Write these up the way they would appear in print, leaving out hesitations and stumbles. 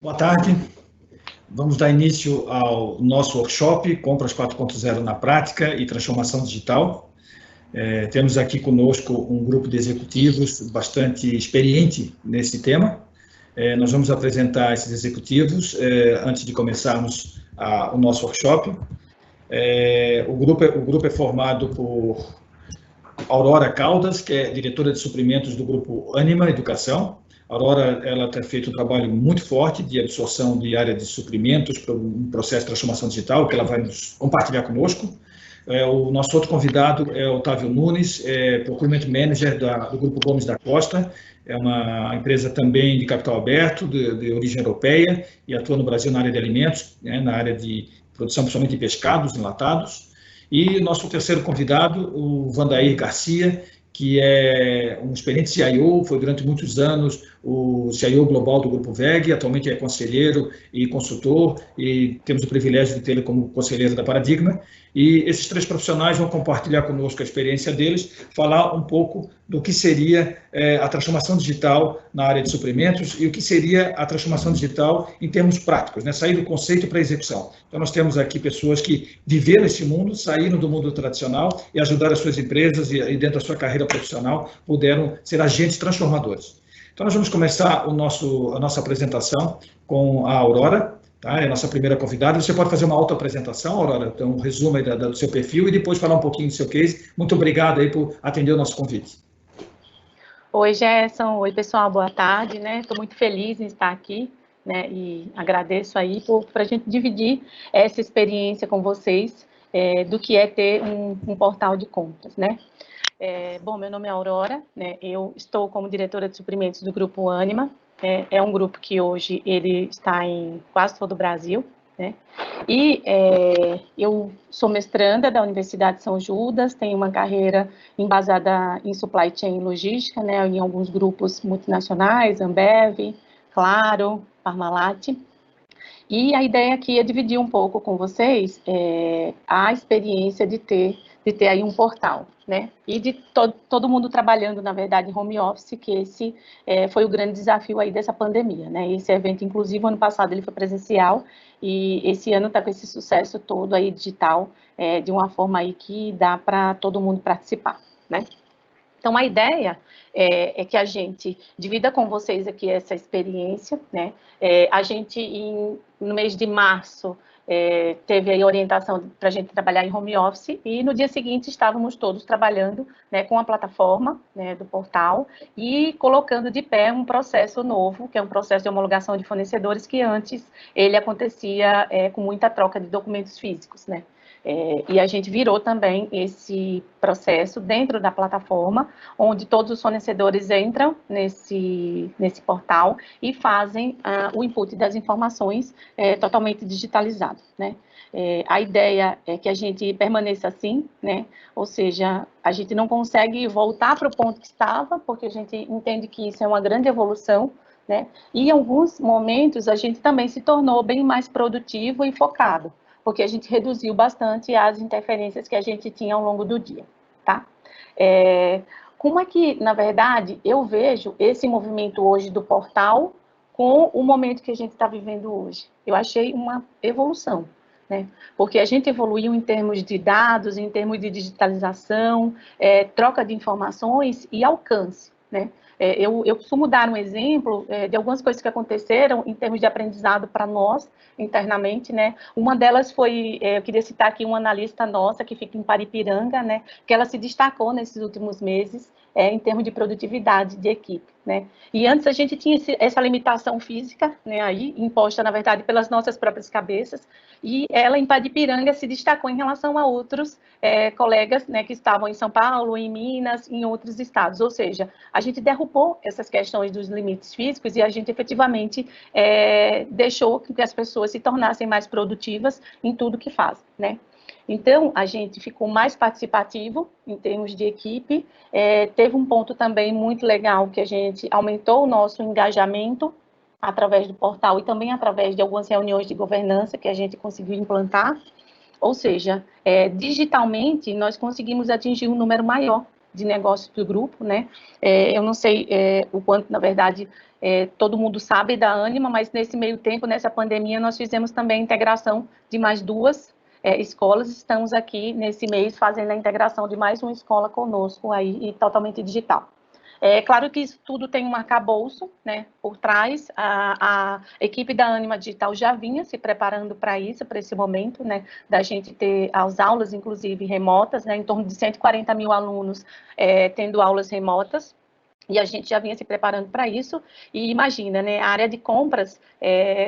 Boa tarde. Vamos dar início ao nosso workshop Compras 4.0 na Prática e Transformação Digital. Temos aqui conosco um grupo de executivos bastante experiente nesse tema. Nós vamos apresentar esses executivos antes de começarmos o nosso workshop. O grupo é formado por Aurora Caldas, que é diretora de suprimentos do grupo Ânima Educação. A Aurora, ela tem feito um trabalho muito forte de absorção de área de suprimentos para um processo de transformação digital, que ela vai nos compartilhar conosco. O nosso outro convidado é o Otávio Nunes, Procurement Manager do Grupo Gomes da Costa, é uma empresa também de capital aberto, de origem europeia, e atua no Brasil na área de alimentos, na área de produção principalmente de pescados enlatados. E nosso terceiro convidado, o Vandair Garcia, que é um experiente CIO, foi durante muitos anos o CIO global do Grupo VEG, atualmente é conselheiro e consultor, e temos o privilégio de tê-lo como conselheiro da Paradigma. E esses três profissionais vão compartilhar conosco a experiência deles, falar um pouco do que seria a transformação digital na área de suprimentos e o que seria a transformação digital em termos práticos, sair do conceito para a execução. Então, nós temos aqui pessoas que viveram esse mundo, saíram do mundo tradicional e ajudaram as suas empresas e dentro da sua carreira profissional puderam ser agentes transformadores. Então, nós vamos começar a nossa apresentação com a Aurora, tá? É a nossa primeira convidada. Você pode fazer uma autoapresentação, Aurora, então um resumo aí do seu perfil e depois falar um pouquinho do seu case. Muito obrigado aí por atender o nosso convite. Oi, Gerson. Oi, pessoal. Boa tarde, Estou muito feliz em estar aqui, E agradeço aí para a gente dividir essa experiência com vocês do que é ter um portal de compras, Bom, meu nome é Aurora, Eu estou como diretora de suprimentos do Grupo Ânima. É um grupo que hoje ele está em quase todo o Brasil, E eu sou mestranda da Universidade de São Judas, tenho uma carreira embasada em supply chain e logística, em alguns grupos multinacionais, Ambev, Claro, Parmalat. E a ideia aqui é dividir um pouco com vocês a experiência de ter aí um portal, E de todo mundo trabalhando, na verdade, em home office, que esse foi o grande desafio aí dessa pandemia, Esse evento, inclusive, ano passado ele foi presencial e esse ano está com esse sucesso todo aí digital, de uma forma aí que dá para todo mundo participar, Então, a ideia é que a gente divida com vocês aqui essa experiência, A gente, no mês de março, teve aí orientação para a gente trabalhar em home office e no dia seguinte estávamos todos trabalhando com a plataforma do portal e colocando de pé um processo novo, que é um processo de homologação de fornecedores que antes ele acontecia com muita troca de documentos físicos, E a gente virou também esse processo dentro da plataforma, onde todos os fornecedores entram nesse portal e fazem o input das informações totalmente digitalizado, A ideia é que a gente permaneça assim, Ou seja, a gente não consegue voltar para o ponto que estava, porque a gente entende que isso é uma grande evolução, E em alguns momentos a gente também se tornou bem mais produtivo e focado, porque a gente reduziu bastante as interferências que a gente tinha ao longo do dia, tá? Como é que, na verdade, eu vejo esse movimento hoje do portal com o momento que a gente está vivendo hoje? Eu achei uma evolução, Porque a gente evoluiu em termos de dados, em termos de digitalização, troca de informações e alcance, Eu costumo dar um exemplo de algumas coisas que aconteceram em termos de aprendizado para nós, internamente, Uma delas foi, eu queria citar aqui uma analista nossa, que fica em Paripiranga, Que ela se destacou nesses últimos meses, em termos de produtividade de equipe, E antes a gente tinha essa limitação física, aí, imposta, na verdade, pelas nossas próprias cabeças, e ela, em Paripiranga, se destacou em relação a outros colegas, que estavam em São Paulo, em Minas, em outros estados, ou seja, a gente derrubou essas questões dos limites físicos e a gente efetivamente deixou que as pessoas se tornassem mais produtivas em tudo que fazem, Então, a gente ficou mais participativo em termos de equipe, teve um ponto também muito legal que a gente aumentou o nosso engajamento através do portal e também através de algumas reuniões de governança que a gente conseguiu implantar, ou seja, digitalmente nós conseguimos atingir um número maior de negócios do grupo, né? Eu não sei o quanto, na verdade, todo mundo sabe da Ânima, mas nesse meio tempo, nessa pandemia, nós fizemos também a integração de mais 2 escolas. Estamos aqui nesse mês fazendo a integração de mais uma escola conosco aí, e totalmente digital. É claro que isso tudo tem um arcabouço, né, por trás. A equipe da Ânima Digital já vinha se preparando para isso, para esse momento, né, da gente ter as aulas, inclusive, remotas, né, em torno de 140 mil alunos tendo aulas remotas. E a gente já vinha se preparando para isso, e imagina, né, a área de compras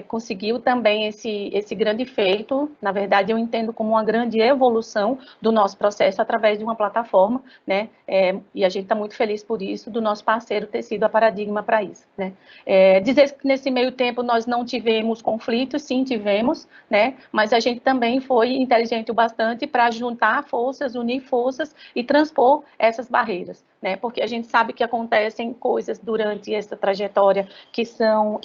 conseguiu também esse grande feito. Na verdade, eu entendo como uma grande evolução do nosso processo através de uma plataforma, né, e a gente está muito feliz por isso, do nosso parceiro ter sido a Paradigma para isso, né. Dizer que nesse meio tempo nós não tivemos conflitos, sim, tivemos, né, mas a gente também foi inteligente o bastante para juntar forças, unir forças e transpor essas barreiras, né, porque a gente sabe que acontecem coisas durante essa trajetória que são,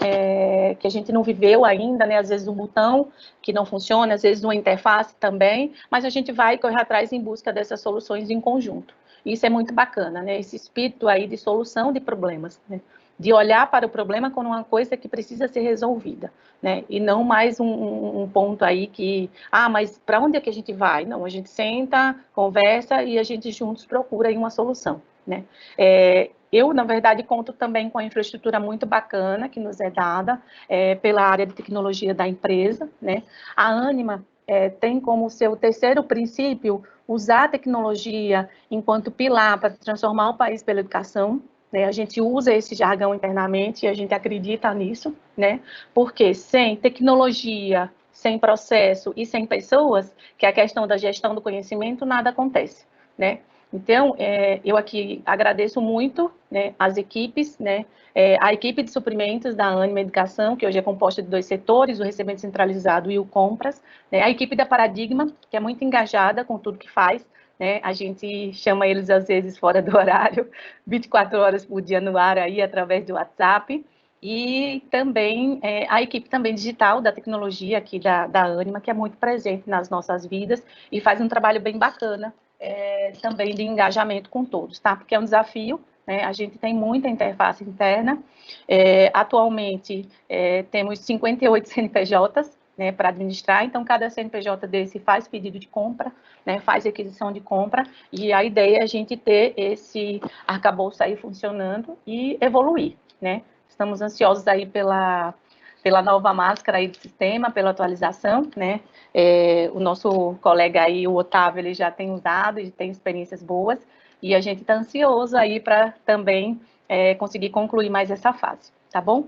que a gente não viveu ainda, né, às vezes um botão que não funciona, às vezes uma interface também, mas a gente vai correr atrás em busca dessas soluções em conjunto. Isso é muito bacana, né, esse espírito aí de solução de problemas, né, de olhar para o problema como uma coisa que precisa ser resolvida, né, e não mais um ponto aí que, mas para onde é que a gente vai? Não, a gente senta, conversa e a gente juntos procura aí uma solução, né. Eu, na verdade, conto também com a infraestrutura muito bacana que nos é dada pela área de tecnologia da empresa, né. A Ânima tem como seu terceiro princípio usar a tecnologia enquanto pilar para transformar o país pela educação, né. A gente usa esse jargão internamente e a gente acredita nisso, né, porque sem tecnologia, sem processo e sem pessoas, que é a questão da gestão do conhecimento, nada acontece, né. Então, eu aqui agradeço muito, né, as equipes, né, a equipe de suprimentos da Ânima Educação, que hoje é composta de 2 setores, o recebimento centralizado e o compras, né, a equipe da Paradigma, que é muito engajada com tudo que faz, né, a gente chama eles, às vezes, fora do horário, 24 horas por dia no ar, aí, através do WhatsApp, e também a equipe também digital da tecnologia aqui da Ânima, que é muito presente nas nossas vidas e faz um trabalho bem bacana, também de engajamento com todos, tá? Porque é um desafio, né? A gente tem muita interface interna. Atualmente, temos 58 CNPJs, né, para administrar, então cada CNPJ desse faz pedido de compra, né, faz requisição de compra, e a ideia é a gente ter esse arcabouço aí funcionando e evoluir, né? Estamos ansiosos aí pela nova máscara aí do sistema, pela atualização, né? O nosso colega aí, o Otávio, ele já tem usado e tem experiências boas, e a gente está ansioso aí para também conseguir concluir mais essa fase, tá bom?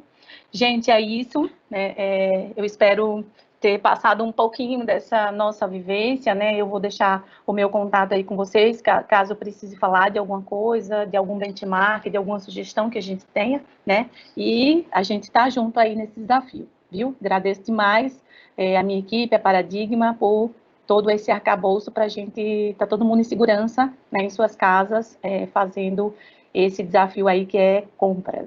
Gente, é isso, né? Eu espero ter passado um pouquinho dessa nossa vivência, né? Eu vou deixar o meu contato aí com vocês, caso precise falar de alguma coisa, de algum benchmark, de alguma sugestão que a gente tenha, né? E a gente está junto aí nesse desafio, viu? Agradeço demais a minha equipe, a Paradigma, por todo esse arcabouço para a gente estar todo mundo em segurança, né, em suas casas, fazendo esse desafio aí que é compras.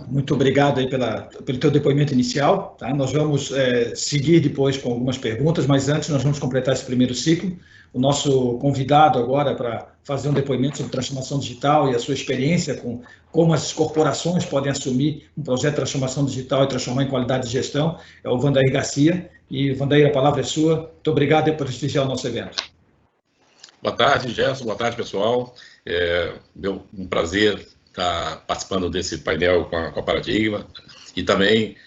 Muito obrigado aí pelo teu depoimento inicial, tá? Nós vamos seguir depois com algumas perguntas, mas antes nós vamos completar esse primeiro ciclo. O nosso convidado agora para fazer um depoimento sobre transformação digital e a sua experiência com como as corporações podem assumir um projeto de transformação digital e transformar em qualidade de gestão é o Wandair Garcia. E, Wandair, a palavra é sua. Muito obrigado por prestigiar o nosso evento. Boa tarde, Gerson. Boa tarde, pessoal. Um prazer estar participando desse painel com a Paradigma e também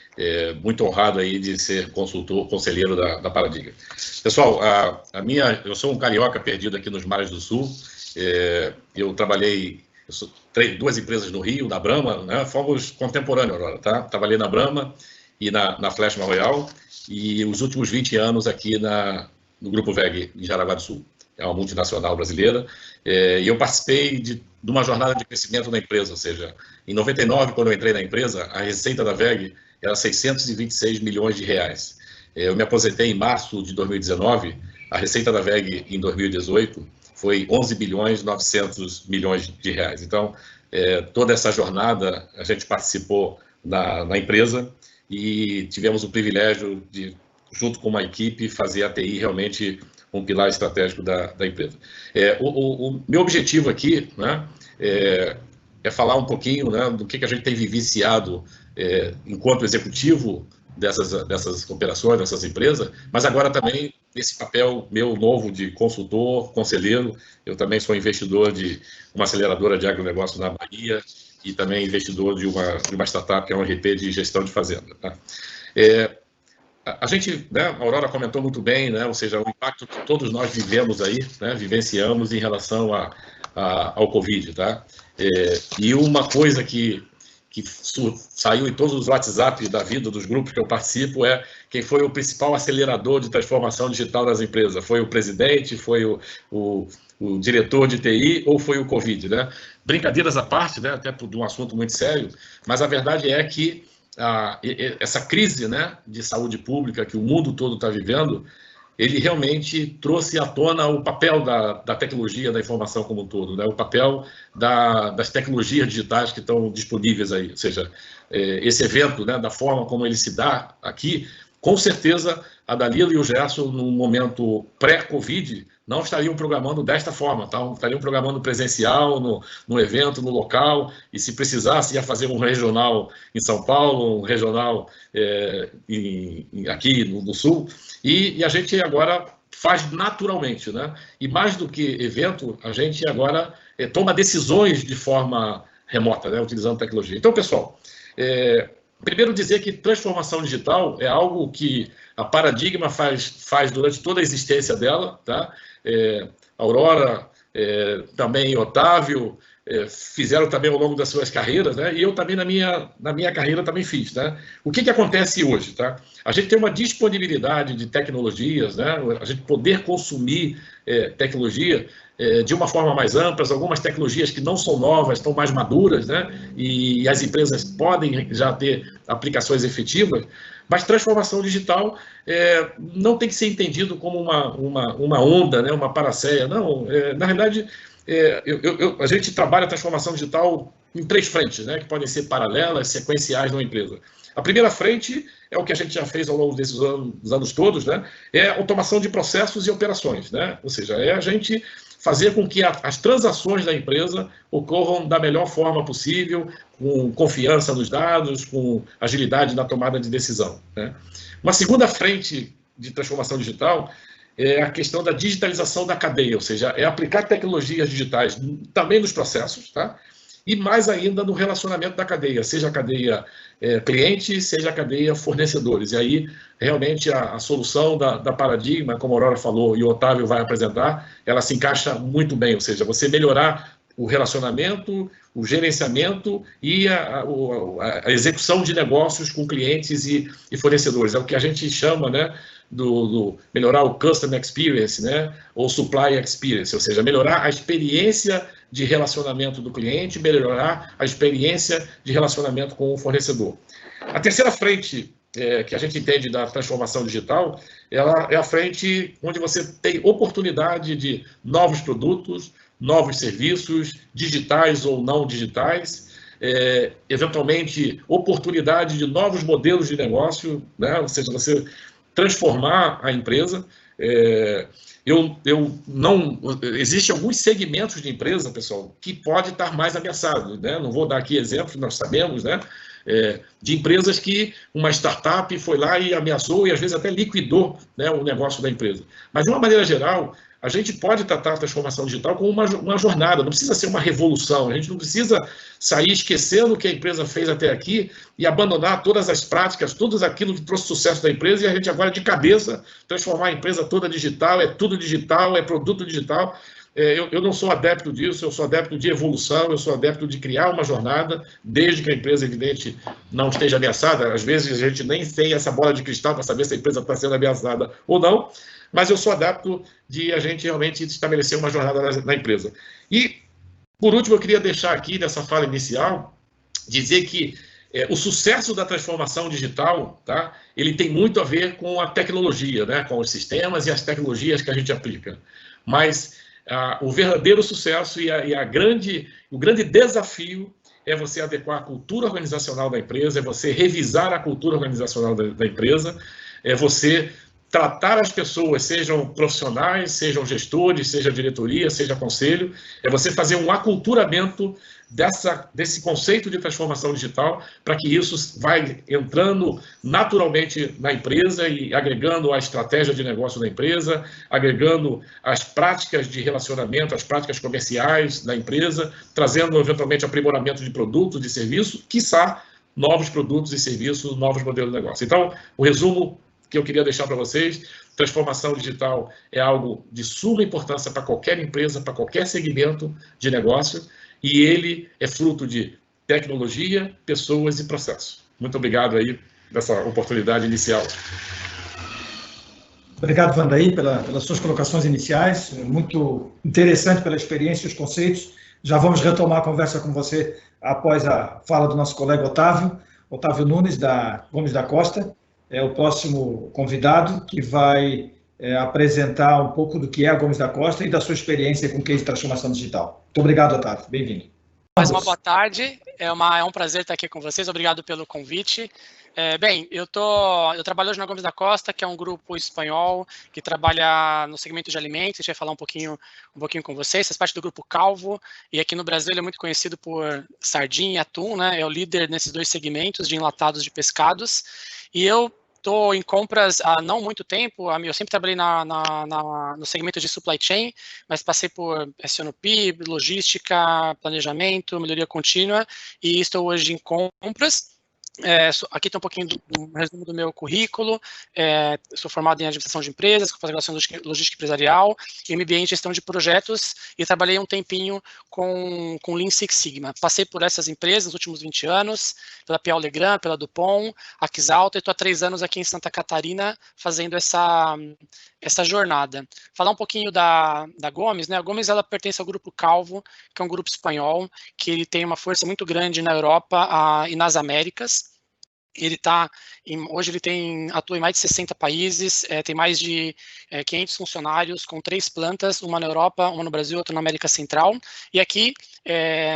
muito honrado aí de ser conselheiro da Paradigma. Pessoal, eu sou um carioca perdido aqui nos mares do Sul. Eu trabalhei, 2 empresas no Rio, na Brahma, né? Fomos contemporâneos agora, tá? Trabalhei na Brahma e na Flashman Royal e os últimos 20 anos aqui no Grupo VEG, em Jaraguá do Sul. É uma multinacional brasileira, e eu participei de uma jornada de crescimento da empresa, ou seja, em 99, quando eu entrei na empresa, a receita da VEG era 626 milhões de reais. Eu me aposentei em março de 2019, a receita da VEG em 2018 foi 11 bilhões 900 milhões de reais. Então, toda essa jornada a gente participou na empresa e tivemos o privilégio de, junto com uma equipe, fazer a TI realmente um pilar estratégico da empresa. O meu objetivo aqui, né, é falar um pouquinho, né, do que a gente tem vivenciado enquanto executivo dessas operações, dessas empresas, mas agora também esse papel meu novo de consultor, conselheiro. Eu também sou investidor de uma aceleradora de agronegócio na Bahia e também investidor de uma startup que é um RP de gestão de fazenda. Tá? A gente, né, a Aurora comentou muito bem, né, ou seja, o impacto que todos nós vivemos aí, né, vivenciamos em relação ao Covid. Tá? E uma coisa que saiu em todos os WhatsApp da vida dos grupos que eu participo é quem foi o principal acelerador de transformação digital das empresas. Foi o presidente, foi o diretor de TI ou foi o Covid, né? Brincadeiras à parte, né, até de um assunto muito sério, mas a verdade é que essa crise, né, de saúde pública que o mundo todo está vivendo, ele realmente trouxe à tona o papel da tecnologia, da informação como um todo, né? O papel das tecnologias digitais que estão disponíveis aí. Ou seja, esse evento, né, da forma como ele se dá aqui, com certeza a Dalila e o Gerson, no momento pré-Covid, não estariam programando desta forma, tá? Estariam programando presencial, no evento, no local, e se precisasse, ia fazer um regional em São Paulo, um regional aqui no Sul, e a gente agora faz naturalmente, né? E mais do que evento, a gente agora toma decisões de forma remota, né? Utilizando tecnologia. Então, pessoal, primeiro dizer que transformação digital é algo que a Paradigma faz durante toda a existência dela, tá? Aurora, também Otávio, fizeram também ao longo das suas carreiras, né? E eu também na minha carreira também fiz, né? O que acontece hoje, tá? A gente tem uma disponibilidade de tecnologias, né? A gente poder consumir tecnologia de uma forma mais ampla, algumas tecnologias que não são novas, estão mais maduras, né? E as empresas podem já ter aplicações efetivas, mas transformação digital não tem que ser entendido como uma onda, né? Uma paraceia. Não, na realidade, a gente trabalha a transformação digital em 3 frentes, né? Que podem ser paralelas, sequenciais numa empresa. A primeira frente é o que a gente já fez ao longo desses anos todos, né? É automação de processos e operações, né? Ou seja, é a gente fazer com que as transações da empresa ocorram da melhor forma possível, com confiança nos dados, com agilidade na tomada de decisão, né? Uma segunda frente de transformação digital é a questão da digitalização da cadeia, ou seja, é aplicar tecnologias digitais também nos processos, tá? E mais ainda no relacionamento da cadeia, seja a cadeia cliente, seja a cadeia fornecedores. E aí, realmente, a solução da Paradigma, como a Aurora falou e o Otávio vai apresentar, ela se encaixa muito bem, ou seja, você melhorar o relacionamento, o gerenciamento e a execução de negócios com clientes e fornecedores. É o que a gente chama, né, do melhorar o Customer Experience, né, ou Supply Experience, ou seja, melhorar a experiência de relacionamento do cliente, melhorar a experiência de relacionamento com o fornecedor. A terceira frente que a gente entende da transformação digital, ela é a frente onde você tem oportunidade de novos produtos, novos serviços, digitais ou não digitais, eventualmente oportunidade de novos modelos de negócio, né? Ou seja, você transformar a empresa. Existem alguns segmentos de empresa, pessoal, que pode estar mais ameaçados, né? Não vou dar aqui exemplos, nós sabemos, né? De empresas que uma startup foi lá e ameaçou e às vezes até liquidou, né, o negócio da empresa. Mas de uma maneira geral, a gente pode tratar a transformação digital como uma jornada, não precisa ser uma revolução, a gente não precisa sair esquecendo o que a empresa fez até aqui e abandonar todas as práticas, tudo aquilo que trouxe sucesso da empresa e a gente agora de cabeça transformar a empresa toda digital, tudo digital, produto digital. Eu não sou adepto disso, eu sou adepto de evolução, eu sou adepto de criar uma jornada, desde que a empresa, evidente, não esteja ameaçada. Às vezes a gente nem tem essa bola de cristal para saber se a empresa está sendo ameaçada ou não, mas eu sou adepto de a gente realmente estabelecer uma jornada na empresa. E, por último, eu queria deixar aqui, nessa fala inicial, dizer que o sucesso da transformação digital, tá, ele tem muito a ver com a tecnologia, né, com os sistemas e as tecnologias que a gente aplica. Mas o verdadeiro sucesso e o grande desafio é você adequar a cultura organizacional da empresa, é você revisar a cultura organizacional da empresa, é você tratar as pessoas, sejam profissionais, sejam gestores, seja diretoria, seja conselho, é você fazer um aculturamento desse conceito de transformação digital, para que isso vai entrando naturalmente na empresa e agregando a estratégia de negócio da empresa, agregando as práticas de relacionamento, as práticas comerciais da empresa, trazendo eventualmente aprimoramento de produtos e serviços, quiçá novos produtos e serviços, novos modelos de negócio. Então, o resumo que eu queria deixar para vocês: transformação digital é algo de suma importância para qualquer empresa, para qualquer segmento de negócio, e ele é fruto de tecnologia, pessoas e processos. Muito obrigado aí dessa oportunidade inicial. Obrigado, Vandaí, pelas suas colocações iniciais, muito interessante pela experiência e os conceitos. Já vamos retomar a conversa com você após a fala do nosso colega Otávio Nunes, da Gomes da Costa, é o próximo convidado que vai apresentar um pouco do que é a Gomes da Costa e da sua experiência com o case de transformação digital. Muito obrigado, Otávio. Bem-vindo. Mais uma boa tarde. É um prazer estar aqui com vocês. Obrigado pelo convite. Bem, eu trabalho hoje na Gomes da Costa, que é um grupo espanhol que trabalha no segmento de alimentos. A gente vai falar um pouquinho com vocês. Faz parte do grupo Calvo, e aqui no Brasil ele é muito conhecido por sardinha e atum, né? É o líder nesses dois segmentos de enlatados de pescados. E eu estou em compras há não muito tempo. Eu sempre trabalhei no segmento de supply chain, mas passei por S&OP, logística, planejamento, melhoria contínua, e estou hoje em compras. Aqui tem um pouquinho do resumo do meu currículo. Sou formado em administração de empresas, com pós-graduação em logística empresarial, e MBA em gestão de projetos, e trabalhei um tempinho com Lean Six Sigma. Passei por essas empresas nos últimos 20 anos, pela Piau Legrand, pela Dupont, a Kisalta, e estou há 3 anos aqui em Santa Catarina fazendo essa jornada. Falar um pouquinho da Gomes, né? A Gomes, ela pertence ao grupo Calvo, que é um grupo espanhol, que ele tem uma força muito grande na Europa e nas Américas. Hoje ele atua em mais de 60 países, tem mais de 500 funcionários, com 3 plantas, uma na Europa, uma no Brasil, outra na América Central. E aqui,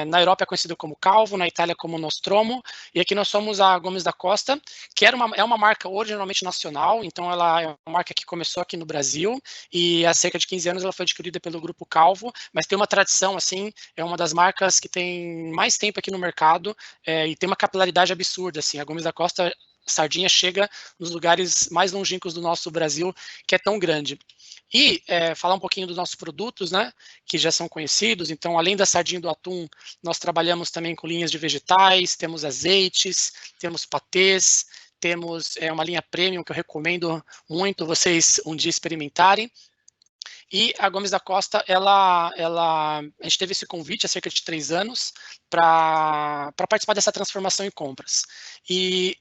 na Europa é conhecido como Calvo, na Itália como Nostromo, e aqui nós somos a Gomes da Costa, que é uma marca originalmente nacional, então ela é uma marca que começou aqui no Brasil, e há cerca de 15 anos ela foi adquirida pelo grupo Calvo, mas tem uma tradição, assim, é uma das marcas que tem mais tempo aqui no mercado, e tem uma capilaridade absurda, assim. A Gomes da Costa sardinha chega nos lugares mais longínquos do nosso Brasil, que é tão grande. E falar um pouquinho dos nossos produtos, né, que já são conhecidos. Então, além da sardinha e do atum, nós trabalhamos também com linhas de vegetais, temos azeites, temos patês, temos uma linha premium que eu recomendo muito vocês um dia experimentarem. E a Gomes da Costa, a gente teve esse convite há cerca de 3 anos para participar dessa transformação em compras. E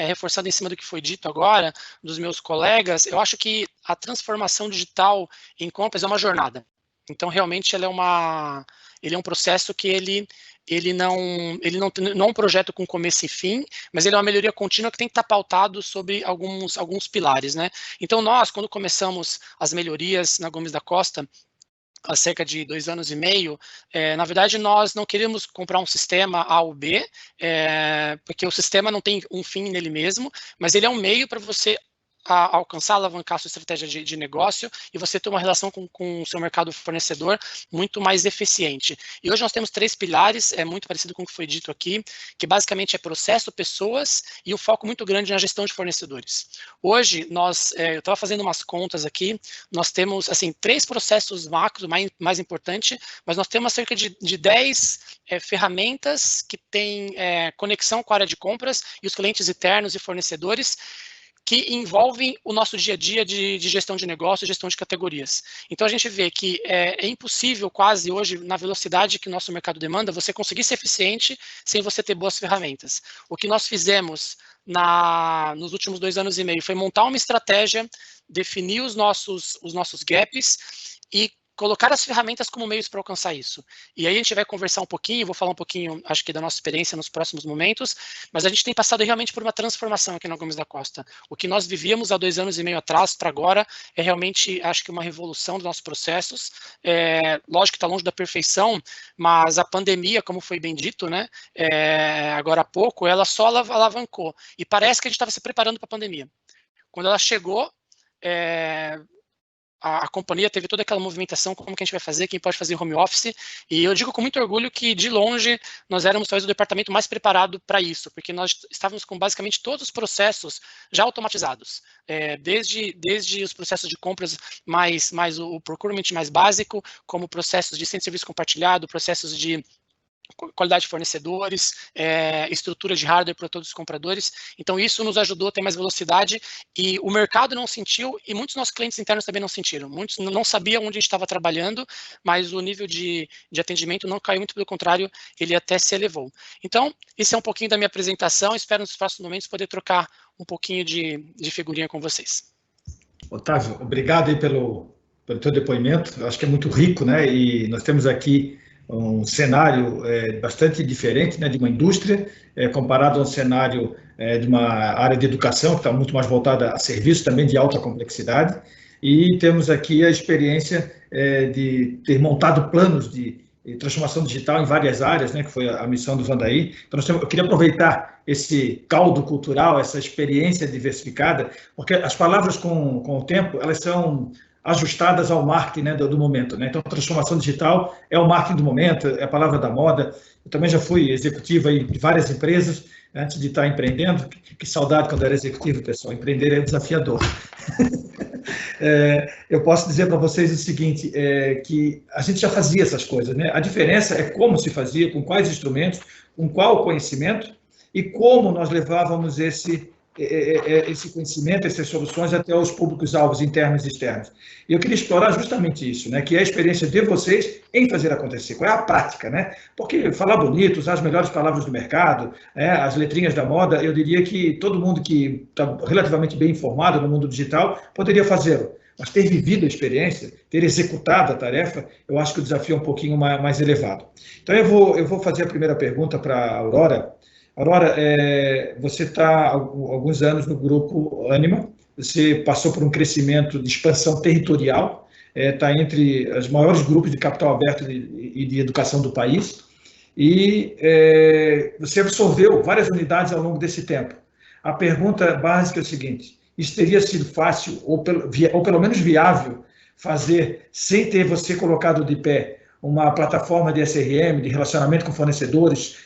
reforçando em cima do que foi dito agora, dos meus colegas, eu acho que a transformação digital em compras é uma jornada. Então, realmente, ele é um processo que ele não é um projeto com começo e fim, mas ele é uma melhoria contínua que tem que estar pautado sobre alguns pilares, né? Então, nós, quando começamos as melhorias na Gomes da Costa, há cerca de 2 anos e meio, na verdade, nós não queríamos comprar um sistema A ou B, porque o sistema não tem um fim nele mesmo, mas ele é um meio para você alcançar, alavancar a sua estratégia de negócio e você ter uma relação com o seu mercado fornecedor muito mais eficiente. E hoje nós temos 3 pilares, muito parecido com o que foi dito aqui, que basicamente é processo, pessoas e um foco muito grande na gestão de fornecedores. Hoje, eu estava fazendo umas contas aqui, nós temos, assim, 3 processos macros mais importantes, mas nós temos cerca de 10 ferramentas que têm conexão com a área de compras e os clientes internos e fornecedores, que envolvem o nosso dia a dia de gestão de negócio, gestão de categorias. Então, a gente vê que é impossível quase hoje, na velocidade que o nosso mercado demanda, você conseguir ser eficiente sem você ter boas ferramentas. O que nós fizemos nos últimos 2 anos e meio foi montar uma estratégia, definir os nossos gaps e colocar as ferramentas como meios para alcançar isso. E aí a gente vai conversar um pouquinho, vou falar um pouquinho, acho que da nossa experiência nos próximos momentos, mas a gente tem passado realmente por uma transformação aqui na Gomes da Costa. O que nós vivíamos há 2 anos e meio atrás para agora é realmente, acho que uma revolução dos nossos processos. Lógico que está longe da perfeição, mas a pandemia, como foi bem dito, né, agora há pouco, ela só alavancou. E parece que a gente estava se preparando para a pandemia. Quando ela chegou, a companhia teve toda aquela movimentação, como que a gente vai fazer, quem pode fazer home office, e eu digo com muito orgulho que, de longe, nós éramos talvez o departamento mais preparado para isso, porque nós estávamos com basicamente todos os processos já automatizados, desde os processos de compras mais o procurement mais básico, como processos de centro de serviço compartilhado, processos de qualidade de fornecedores, estrutura de hardware para todos os compradores. Então, isso nos ajudou a ter mais velocidade e o mercado não sentiu e muitos dos nossos clientes internos também não sentiram. Muitos não sabiam onde a gente estava trabalhando, mas o nível de atendimento não caiu, muito pelo contrário, ele até se elevou. Então, esse é um pouquinho da minha apresentação. Espero nos próximos momentos poder trocar um pouquinho de figurinha com vocês. Otávio, obrigado aí pelo teu depoimento. Eu acho que é muito rico, né? E nós temos aqui um cenário bastante diferente, né, de uma indústria, comparado a um cenário de uma área de educação, que está muito mais voltada a serviços também de alta complexidade, e temos aqui a experiência de ter montado planos de transformação digital em várias áreas, né, que foi a missão do Vandaí. Então, eu queria aproveitar esse caldo cultural, essa experiência diversificada, porque as palavras com o tempo, elas são ajustadas ao marketing, né, do momento, né? Então, transformação digital é o marketing do momento, é a palavra da moda. Eu também já fui executivo aí de várias empresas, antes de estar empreendendo. Que saudade quando era executivo, pessoal. Empreender é desafiador. Eu posso dizer para vocês o seguinte, que a gente já fazia essas coisas, né? A diferença é como se fazia, com quais instrumentos, com qual conhecimento e como nós levávamos esse conhecimento, essas soluções até os públicos-alvos internos e externos. E eu queria explorar justamente isso, né, que é a experiência de vocês em fazer acontecer, qual é a prática, né? Porque falar bonito, usar as melhores palavras do mercado, as letrinhas da moda, eu diria que todo mundo que está relativamente bem informado no mundo digital poderia fazê-lo. Mas ter vivido a experiência, ter executado a tarefa, eu acho que o desafio é um pouquinho mais elevado. Então, eu vou fazer a primeira pergunta para a Aurora. Aurora, você está há alguns anos no grupo Ânima, você passou por um crescimento de expansão territorial, está entre os maiores grupos de capital aberto e de educação do país, e você absorveu várias unidades ao longo desse tempo. A pergunta básica é o seguinte: isso teria sido fácil, ou pelo menos viável, fazer sem ter você colocado de pé uma plataforma de SRM, de relacionamento com fornecedores,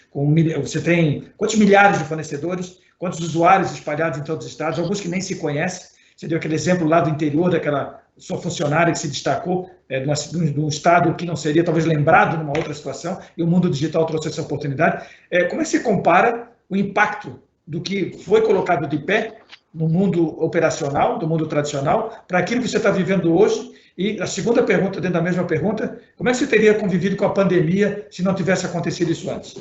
você tem quantos milhares de fornecedores, quantos usuários espalhados em todos os estados, alguns que nem se conhecem. Você deu aquele exemplo lá do interior, daquela sua funcionária que se destacou de um estado que não seria talvez lembrado numa outra situação, e o mundo digital trouxe essa oportunidade. Como é que você compara o impacto do que foi colocado de pé no mundo operacional, do mundo tradicional, para aquilo que você está vivendo hoje? E a segunda pergunta, dentro da mesma pergunta, como é que você teria convivido com a pandemia se não tivesse acontecido isso antes?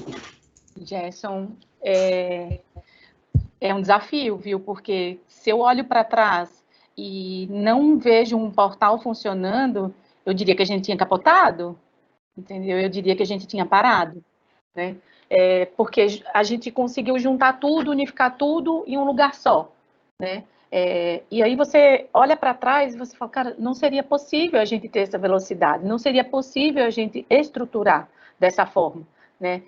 Gerson, é um desafio, viu? Porque se eu olho para trás e não vejo um portal funcionando, eu diria que a gente tinha capotado, entendeu? Eu diria que a gente tinha parado, né? Porque a gente conseguiu juntar tudo, unificar tudo em um lugar só, né? E aí você olha para trás e você fala, cara, não seria possível a gente ter essa velocidade, não seria possível a gente estruturar dessa forma, né?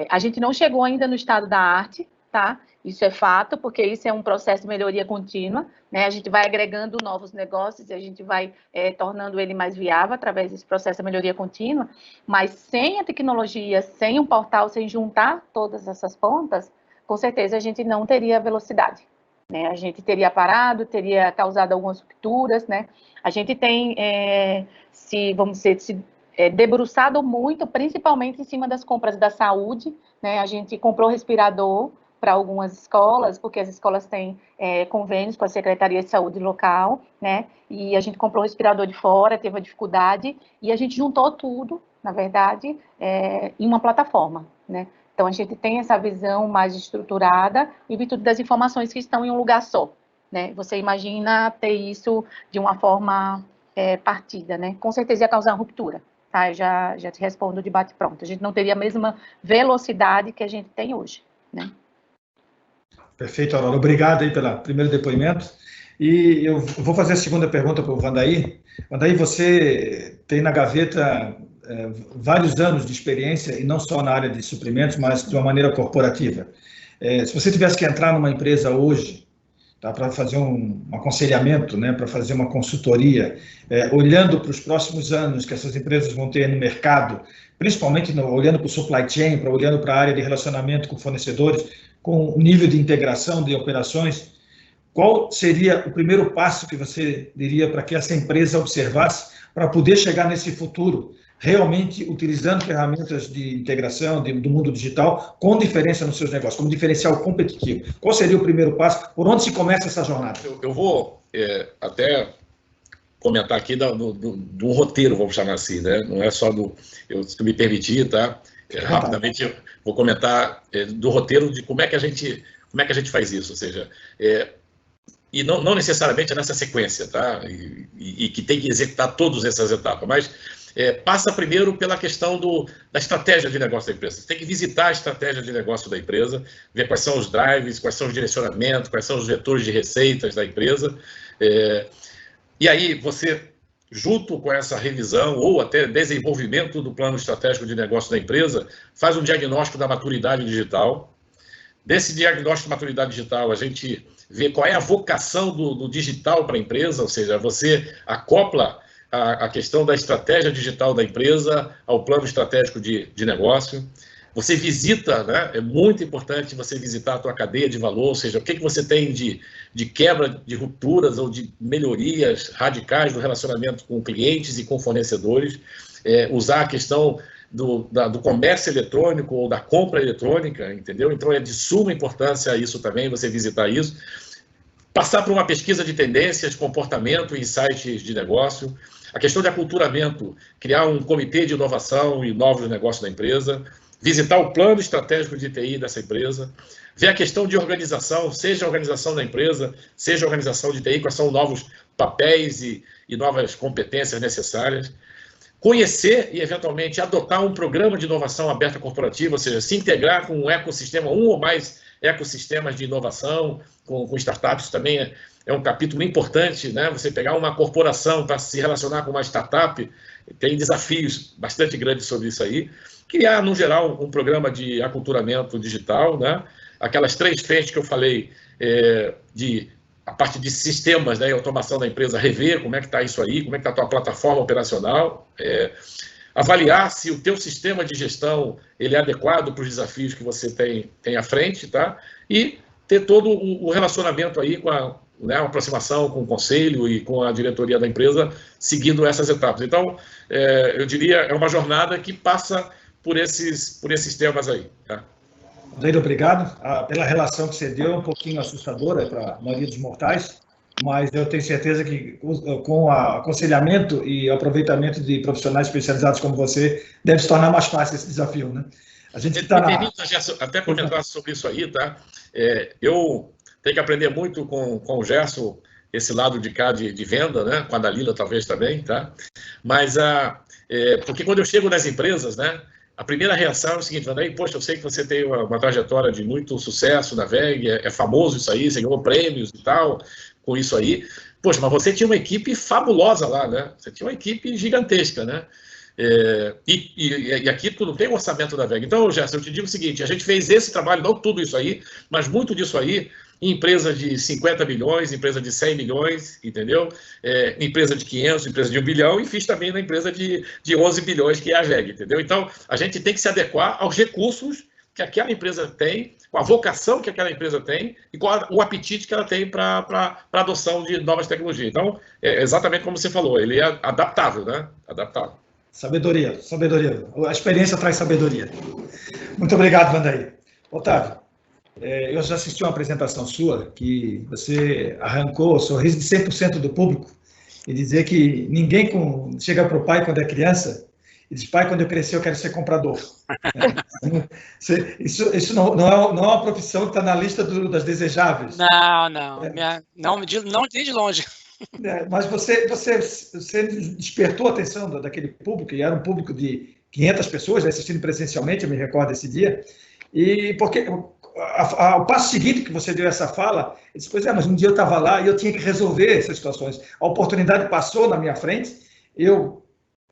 A gente não chegou ainda no estado da arte, tá? Isso é fato, porque isso é um processo de melhoria contínua, né? A gente vai agregando novos negócios e a gente vai tornando ele mais viável através desse processo de melhoria contínua, mas sem a tecnologia, sem um portal, sem juntar todas essas pontas, com certeza a gente não teria velocidade, né? A gente teria parado, teria causado algumas rupturas, né? A gente tem, se debruçado muito, principalmente em cima das compras da saúde, né? A gente comprou respirador para algumas escolas, porque as escolas têm convênios com a Secretaria de Saúde local, né? E a gente comprou respirador de fora, teve uma dificuldade, e a gente juntou tudo, na verdade, em uma plataforma, né? Então, a gente tem essa visão mais estruturada em virtude das informações que estão em um lugar só, né? Você imagina ter isso de uma forma partida, né? Com certeza ia causar uma ruptura, tá? Eu já te respondo de bate-pronto. A gente não teria a mesma velocidade que a gente tem hoje, né? Perfeito, Aurora. Obrigado aí pelo primeiro depoimento. E eu vou fazer a segunda pergunta para o Vandaí. Vandaí, você tem na gaveta vários anos de experiência, e não só na área de suprimentos, mas de uma maneira corporativa. Se você tivesse que entrar numa empresa hoje, tá, para fazer um aconselhamento, né, para fazer uma consultoria, olhando para os próximos anos que essas empresas vão ter no mercado, principalmente olhando para o supply chain, olhando para a área de relacionamento com fornecedores, com o nível de integração de operações, qual seria o primeiro passo que você diria para que essa empresa observasse para poder chegar nesse futuro, realmente utilizando ferramentas de integração do mundo digital com diferença nos seus negócios, como diferencial competitivo? Qual seria o primeiro passo? Por onde se começa essa jornada? Eu vou até comentar aqui do roteiro, vamos chamar assim, né? Não é só se tu me permitir, tá? Rapidamente eu vou comentar do roteiro de como é que a gente faz isso, ou seja, e não necessariamente nessa sequência, tá? E que tem que executar todas essas etapas, mas passa primeiro pela questão da estratégia de negócio da empresa. Você tem que visitar a estratégia de negócio da empresa, ver quais são os drives, quais são os direcionamentos, quais são os vetores de receitas da empresa. E aí você, junto com essa revisão ou até desenvolvimento do plano estratégico de negócio da empresa, faz um diagnóstico da maturidade digital. Desse diagnóstico de maturidade digital, a gente vê qual é a vocação do digital para a empresa, ou seja, você acopla a questão da estratégia digital da empresa ao plano estratégico de negócio. Você visita, né? É muito importante você visitar a tua cadeia de valor, ou seja, o que você tem de quebra de rupturas ou de melhorias radicais do relacionamento com clientes e com fornecedores, usar a questão do comércio eletrônico ou da compra eletrônica, entendeu? Então é de suma importância isso também, você visitar isso. Passar por uma pesquisa de tendências, comportamento e insights de negócio. A questão de aculturamento, criar um comitê de inovação e novos negócios da empresa. Visitar o plano estratégico de TI dessa empresa. Ver a questão de organização, seja a organização da empresa, seja a organização de TI, quais são novos papéis e novas competências necessárias. Conhecer e, eventualmente, adotar um programa de inovação aberta corporativa, ou seja, se integrar com um ecossistema, um ou mais ecossistemas de inovação, com startups também é um capítulo importante, né? Você pegar uma corporação para se relacionar com uma startup, tem desafios bastante grandes sobre isso aí. Criar, no geral, um programa de aculturamento digital, né? Aquelas 3 frentes que eu falei, a parte de sistemas, né, e automação da empresa, rever como é que está isso aí, como é que está a tua plataforma operacional, avaliar se o teu sistema de gestão ele é adequado para os desafios que você tem à frente, tá? E ter todo o relacionamento aí com a aproximação com o conselho e com a diretoria da empresa, seguindo essas etapas. Então, eu diria, é uma jornada que passa por esses temas aí, tá? Aldeir, obrigado pela relação que você deu, um pouquinho assustadora para a maioria dos mortais, mas eu tenho certeza que com o aconselhamento e aproveitamento de profissionais especializados como você, deve se tornar mais fácil esse desafio, né? A gente está até comentar sobre isso aí, tá? Eu tenho que aprender muito com o Gerson, esse lado de cá de venda, né? Com a Dalila talvez também, tá? Mas, porque quando eu chego nas empresas, né? A primeira reação é o seguinte, Vandaí, poxa, eu sei que você tem uma trajetória de muito sucesso na VEG, é famoso isso aí, você ganhou prêmios e tal, com isso aí. Poxa, mas você tinha uma equipe fabulosa lá, né? Você tinha uma equipe gigantesca, né? E aqui tu não tem o orçamento da VEG. Então, Gerson, eu te digo o seguinte, a gente fez esse trabalho, não tudo isso aí, mas muito disso aí, em empresa de 50 milhões, empresa de 100 milhões, entendeu? Empresa de 500, empresa de 1 bilhão, e fiz também na empresa de 11 bilhões, que é a VEG, entendeu? Então, a gente tem que se adequar aos recursos que aquela empresa tem, com a vocação que aquela empresa tem e com o apetite que ela tem para a adoção de novas tecnologias. Então, é exatamente como você falou, ele é adaptável, né? Adaptável. Sabedoria. A experiência traz sabedoria. Muito obrigado, Vandaí. Otávio, eu já assisti uma apresentação sua que você arrancou o sorriso de 100% do público e dizer que ninguém chega para o pai quando é criança e diz, pai, quando eu crescer eu quero ser comprador. Isso não é uma profissão que está na lista das desejáveis. Não de longe. Mas você despertou a atenção daquele público, e era um público de 500 pessoas assistindo presencialmente, eu me recordo desse dia, e porque o passo seguinte que você deu essa fala, eu disse, mas um dia eu estava lá e eu tinha que resolver essas situações. A oportunidade passou na minha frente, eu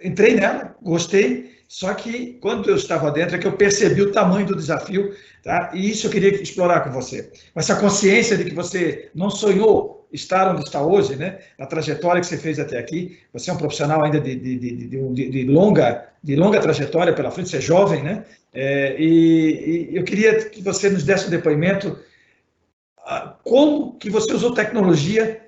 entrei nela, gostei, Só que, quando eu estava dentro, é que eu percebi o tamanho do desafio, tá? E isso eu queria explorar com você. Essa consciência de que você não sonhou estar onde está hoje, né? Na trajetória que você fez até aqui. Você é um profissional ainda de longa trajetória pela frente, você é jovem, né? E eu queria que você nos desse um depoimento como que você usou tecnologia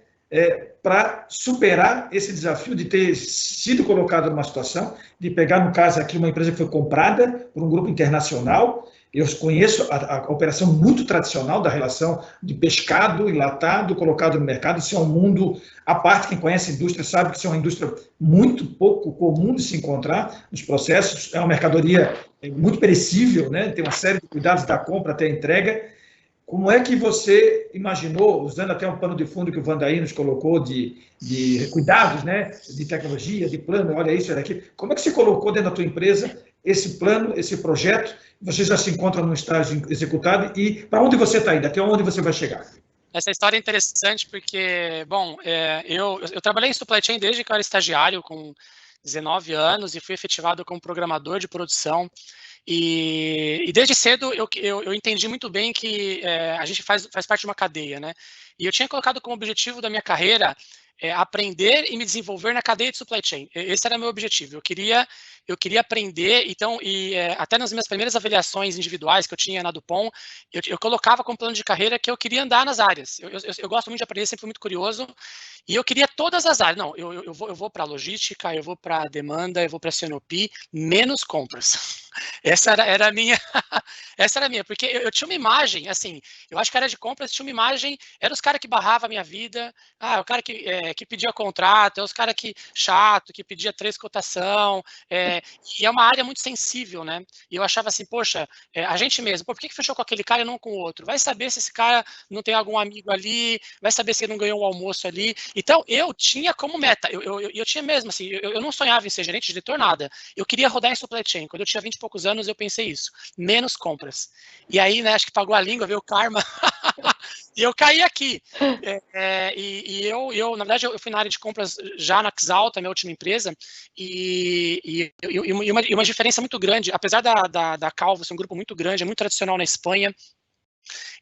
para superar esse desafio de ter sido colocado numa situação, de pegar, no caso aqui, uma empresa que foi comprada por um grupo internacional. Eu conheço a operação muito tradicional da relação de pescado enlatado, colocado no mercado. Isso é um mundo à parte. Quem conhece a indústria sabe que isso é uma indústria muito pouco comum de se encontrar nos processos. É uma mercadoria muito perecível, né? Tem uma série de cuidados da compra até a entrega. Como é que você imaginou, usando até um pano de fundo que o Vandaí nos colocou de cuidados, né, de tecnologia, de plano, olha isso, olha aquilo, como é que você colocou dentro da tua empresa esse plano, esse projeto? Você já se encontra no estágio executado e para onde você está indo? Até onde você vai chegar? Essa história é interessante porque, bom, eu trabalhei em supply chain desde que eu era estagiário, com 19 anos, e fui efetivado como programador de produção. E desde cedo eu entendi muito bem que a gente faz parte de uma cadeia, né? E eu tinha colocado como objetivo da minha carreira aprender e me desenvolver na cadeia de supply chain. Esse era meu objetivo. Eu queria aprender, então, até nas minhas primeiras avaliações individuais que eu tinha na Dupont, eu colocava como plano de carreira que eu queria andar nas áreas. Eu gosto muito de aprender, sempre fui muito curioso, e eu queria todas as áreas. Não, eu vou para logística, eu vou para demanda, eu vou para CNOP, menos compras. Essa era a minha, essa era a minha, porque eu tinha uma imagem, assim, eu acho que a área de compras tinha uma imagem, era os caras que barravam a minha vida, o cara que pedia contrato, é os caras chato, que pedia 3 cotação, e é uma área muito sensível, né? E eu achava assim, poxa, a gente mesmo, por que fechou com aquele cara e não com o outro? Vai saber se esse cara não tem algum amigo ali, vai saber se ele não ganhou um almoço ali. Então, eu tinha como meta, eu tinha mesmo, assim, eu não sonhava em ser gerente, diretor, nada. Eu queria rodar em supply chain. Quando eu tinha 20 e poucos anos, eu pensei isso, menos compras. E aí, né, acho que pagou a língua, veio o karma, e eu caí aqui. Na verdade, eu fui na área de compras já na Xalta, minha última empresa, e uma diferença muito grande, apesar da Calvo ser um grupo muito grande, é muito tradicional na Espanha,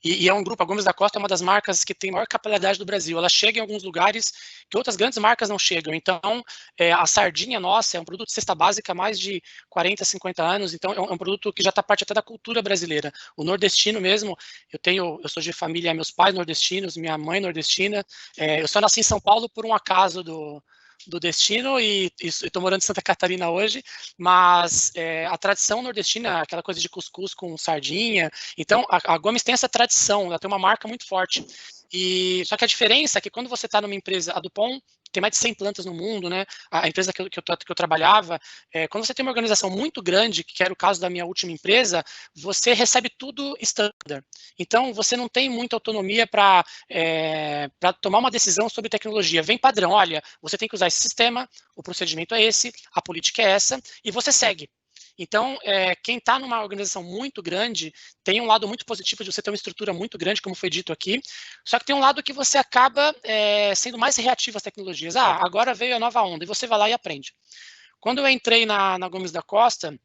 e é um grupo, a Gomes da Costa é uma das marcas que tem maior capilaridade do Brasil. Ela chega em alguns lugares que outras grandes marcas não chegam. Então, a sardinha nossa é um produto de cesta básica há mais de 40, 50 anos. Então, é um produto que já está parte até da cultura brasileira. O nordestino mesmo, eu sou de família, meus pais nordestinos, minha mãe nordestina. Eu só nasci em São Paulo por um acaso do destino e estou morando em Santa Catarina hoje, mas a tradição nordestina, aquela coisa de cuscuz com sardinha, então a Gomes tem essa tradição, ela tem uma marca muito forte. Só que a diferença é que quando você está numa empresa, a Dupont tem mais de 100 plantas no mundo, né? A empresa que eu trabalhava, quando você tem uma organização muito grande, que era o caso da minha última empresa, você recebe tudo standard. Então, você não tem muita autonomia para tomar uma decisão sobre tecnologia. Vem padrão, olha, você tem que usar esse sistema, o procedimento é esse, a política é essa, e você segue. Então, quem está numa organização muito grande tem um lado muito positivo de você ter uma estrutura muito grande, como foi dito aqui, só que tem um lado que você acaba sendo mais reativo às tecnologias. Agora veio a nova onda, e você vai lá e aprende. Quando eu entrei na Gomes da Costa,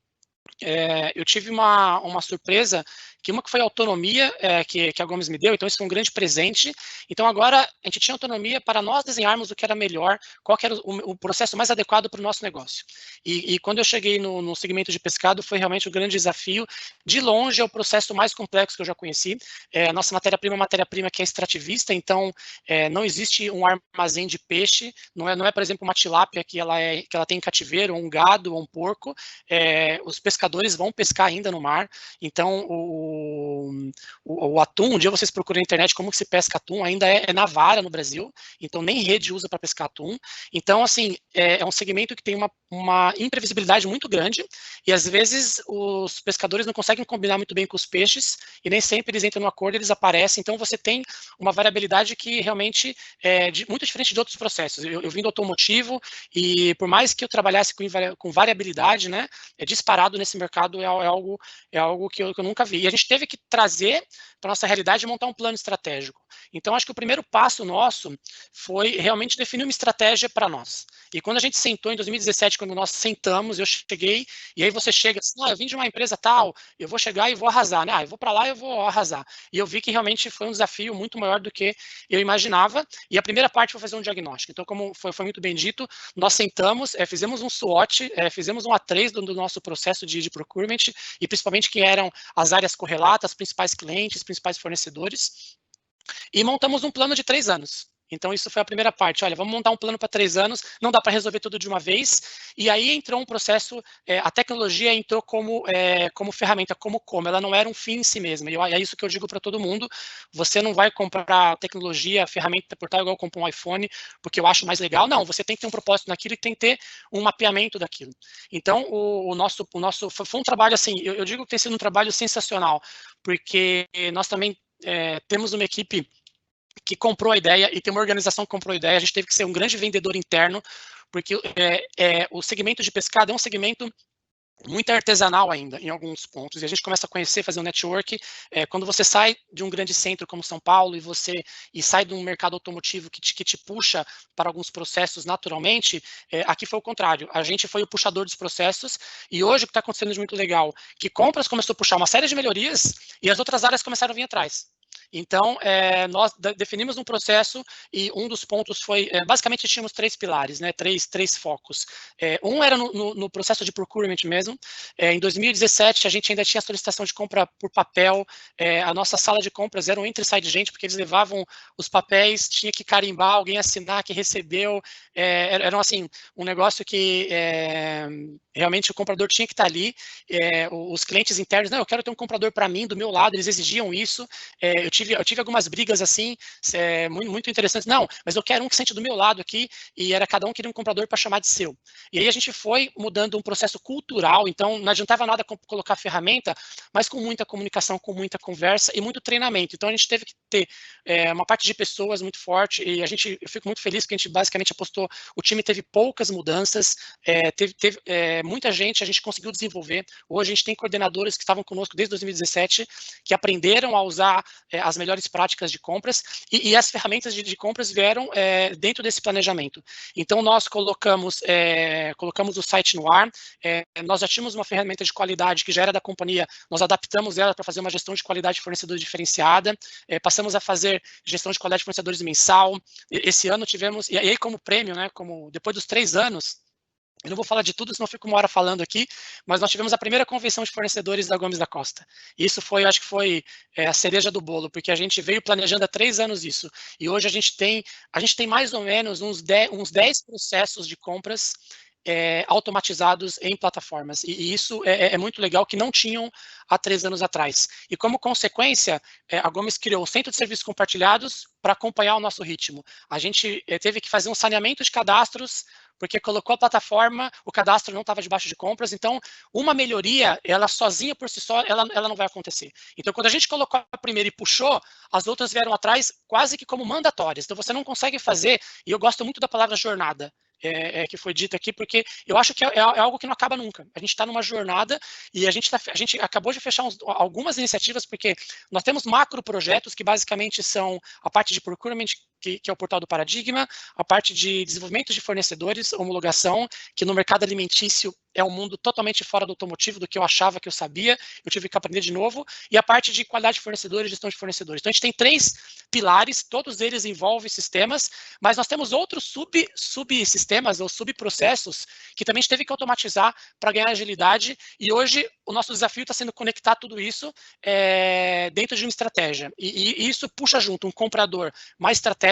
eu tive uma surpresa, que foi a autonomia que a Gomes me deu, então isso foi um grande presente. Então agora a gente tinha autonomia para nós desenharmos o que era melhor, qual que era o processo mais adequado para o nosso negócio. E quando eu cheguei no segmento de pescado, foi realmente um grande desafio. De longe é o processo mais complexo que eu já conheci. A nossa matéria-prima é uma matéria-prima que é extrativista, então não existe um armazém de peixe, não é por exemplo, uma tilápia que ela tem em cativeiro, ou um gado, ou um porco. Os pescadores vão pescar ainda no mar, então o atum, um dia vocês procuram na internet como que se pesca atum, ainda é na vara no Brasil, então nem rede usa para pescar atum. Então, assim, é um segmento que tem uma imprevisibilidade muito grande, e às vezes os pescadores não conseguem combinar muito bem com os peixes, e nem sempre eles entram no acordo, eles aparecem, então você tem uma variabilidade que realmente é muito diferente de outros processos. Eu vim do automotivo, e por mais que eu trabalhasse com variabilidade, né, disparado nesse mercado é algo que eu nunca vi. E a gente teve que trazer para a nossa realidade e montar um plano estratégico. Então, acho que o primeiro passo nosso foi realmente definir uma estratégia para nós. E quando a gente sentou em 2017, quando nós sentamos, eu cheguei, e aí você chega assim, eu vim de uma empresa tal, eu vou chegar e vou arrasar, né? Eu vou para lá e eu vou arrasar. E eu vi que realmente foi um desafio muito maior do que eu imaginava, e a primeira parte foi fazer um diagnóstico. Então, como foi muito bem dito, nós sentamos, fizemos um SWOT, fizemos um A3 do nosso processo de procurement, e principalmente que eram as áreas correlatas, principais clientes, principais fornecedores, e montamos um plano de 3 anos. Então, isso foi a primeira parte. Olha, vamos montar um plano para 3 anos, não dá para resolver tudo de uma vez. E aí entrou um processo, a tecnologia entrou como ferramenta, como. Ela não era um fim em si mesma. E é isso que eu digo para todo mundo. Você não vai comprar tecnologia, ferramenta portal igual comprar um iPhone, porque eu acho mais legal. Não, você tem que ter um propósito naquilo e tem que ter um mapeamento daquilo. Então, o nosso foi um trabalho, assim, eu digo que tem sido um trabalho sensacional, porque nós também temos uma equipe que comprou a ideia e tem uma organização que comprou a ideia. A gente teve que ser um grande vendedor interno, porque o segmento de pescado é um segmento muito artesanal ainda, em alguns pontos, e a gente começa a conhecer, fazer um network. Quando você sai de um grande centro como São Paulo e sai de um mercado automotivo que te puxa para alguns processos naturalmente, aqui foi o contrário, a gente foi o puxador dos processos, e hoje o que está acontecendo de muito legal, que compras começou a puxar uma série de melhorias, e as outras áreas começaram a vir atrás. Então, nós definimos um processo e um dos pontos foi, basicamente tínhamos 3 pilares, né, três focos. Um era no processo de procurement mesmo. Em 2017, a gente ainda tinha solicitação de compra por papel, a nossa sala de compras era um entre-sai de gente, porque eles levavam os papéis, tinha que carimbar, alguém assinar que recebeu, era assim, um negócio que realmente o comprador tinha que estar ali, os clientes internos, não, eu quero ter um comprador para mim, do meu lado, eles exigiam isso. Eu tive algumas brigas assim, muito interessantes. Não, mas eu quero um que sente do meu lado aqui, e era cada um queria um comprador para chamar de seu. E aí a gente foi mudando um processo cultural, então não adiantava nada colocar ferramenta, mas com muita comunicação, com muita conversa e muito treinamento. Então a gente teve que ter uma parte de pessoas muito forte, e eu fico muito feliz porque a gente basicamente apostou, o time teve poucas mudanças, teve muita gente, a gente conseguiu desenvolver. Hoje a gente tem coordenadores que estavam conosco desde 2017, que aprenderam a usar as melhores práticas de compras, e as ferramentas de compras vieram dentro desse planejamento. Então, nós colocamos o site no ar, nós já tínhamos uma ferramenta de qualidade que já era da companhia, nós adaptamos ela para fazer uma gestão de qualidade de fornecedores diferenciada, passamos a fazer gestão de qualidade de fornecedores mensal. Esse ano tivemos, e aí como prêmio, né, depois dos 3 anos, eu não vou falar de tudo, senão fico uma hora falando aqui, mas nós tivemos a primeira convenção de fornecedores da Gomes da Costa. Isso foi, acho que foi a cereja do bolo, porque a gente veio planejando há 3 anos isso. E hoje a gente tem mais ou menos uns 10 processos de compras automatizados em plataformas. E isso é muito legal, que não tinham há 3 anos atrás. E como consequência, a Gomes criou um centro de serviços compartilhados para acompanhar o nosso ritmo. A gente teve que fazer um saneamento de cadastros, porque colocou a plataforma, o cadastro não estava debaixo de compras, então uma melhoria, ela sozinha por si só, ela não vai acontecer. Então, quando a gente colocou a primeira e puxou, as outras vieram atrás quase que como mandatórias. Então, você não consegue fazer, e eu gosto muito da palavra jornada, que foi dita aqui, porque eu acho que é algo que não acaba nunca. A gente está numa jornada, e a gente acabou de fechar algumas iniciativas, porque nós temos macro projetos que basicamente são a parte de procurement, que é o portal do Paradigma, a parte de desenvolvimento de fornecedores, homologação, que no mercado alimentício é um mundo totalmente fora do automotivo, do que eu achava que eu sabia, eu tive que aprender de novo, e a parte de qualidade de fornecedores e gestão de fornecedores. Então, a gente tem 3 pilares, todos eles envolvem sistemas, mas nós temos outros subsistemas ou subprocessos que também a gente teve que automatizar para ganhar agilidade, e hoje o nosso desafio está sendo conectar tudo isso dentro de uma estratégia, e isso puxa junto um comprador mais estratégico.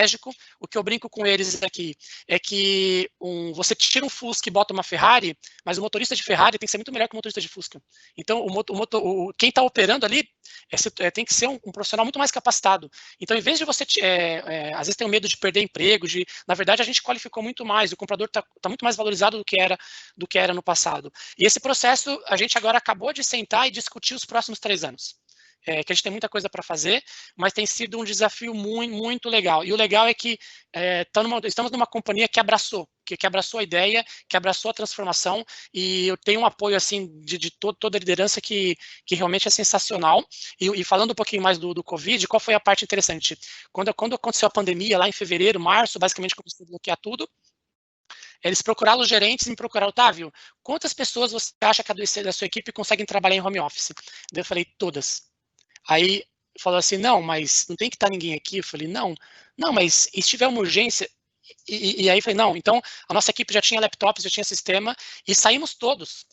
O que eu brinco com eles aqui é que você tira um Fusca e bota uma Ferrari, mas o motorista de Ferrari tem que ser muito melhor que o motorista de Fusca. Então, quem está operando ali tem que ser um profissional muito mais capacitado. Então, em vez de você, às vezes tem o medo de perder emprego, na verdade, a gente qualificou muito mais, o comprador está muito mais valorizado do que era no passado. E esse processo, a gente agora acabou de sentar e discutir os próximos 3 anos. que a gente tem muita coisa para fazer, mas tem sido um desafio muito, muito legal. E o legal é que estamos numa companhia que abraçou a ideia, que abraçou a transformação, e eu tenho um apoio assim de toda a liderança que realmente é sensacional. E falando um pouquinho mais do Covid, qual foi a parte interessante? Quando aconteceu a pandemia, lá em fevereiro, março, basicamente começou a bloquear tudo, eles procuraram os gerentes e me procuraram, Otávio, quantas pessoas você acha que da sua equipe conseguem trabalhar em home office? Daí eu falei, todas. Aí falou assim, não, mas não tem que estar ninguém aqui. Eu falei, não, mas e se tiver uma urgência? E aí falei, não, então a nossa equipe já tinha laptops, já tinha sistema, e saímos todos.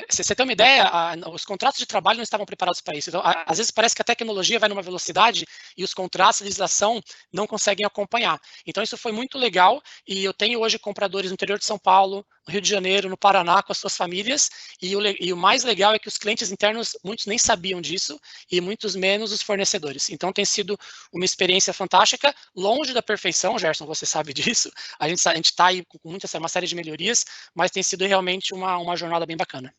Você tem uma ideia, os contratos de trabalho não estavam preparados para isso. Então, às vezes parece que a tecnologia vai numa velocidade e os contratos, a legislação não conseguem acompanhar. Então isso foi muito legal, e eu tenho hoje compradores no interior de São Paulo, no Rio de Janeiro, no Paraná, com as suas famílias, e o mais legal é que os clientes internos, muitos nem sabiam disso, e muitos menos os fornecedores. Então tem sido uma experiência fantástica, longe da perfeição, Gerson, você sabe disso, a gente está aí com uma série de melhorias, mas tem sido realmente uma jornada bem bacana.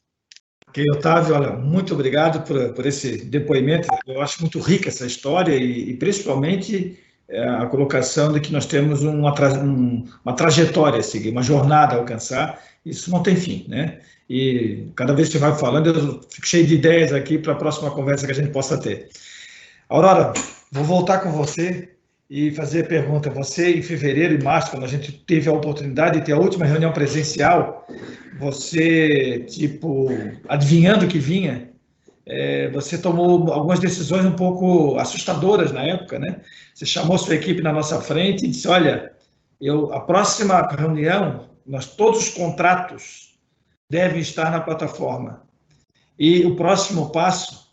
Ok, Otávio, olha, muito obrigado por esse depoimento. Eu acho muito rica essa história e principalmente a colocação de que nós temos uma trajetória a seguir, uma jornada a alcançar. Isso não tem fim, né? E cada vez que você vai falando, eu fico cheio de ideias aqui para a próxima conversa que a gente possa ter. Aurora, vou voltar com você e fazer pergunta. Você, em fevereiro e março, quando a gente teve a oportunidade de ter a última reunião presencial, você, tipo, adivinhando o que vinha, você tomou algumas decisões um pouco assustadoras na época, né? Você chamou sua equipe na nossa frente e disse, olha, a próxima reunião, todos os contratos devem estar na plataforma. E o próximo passo,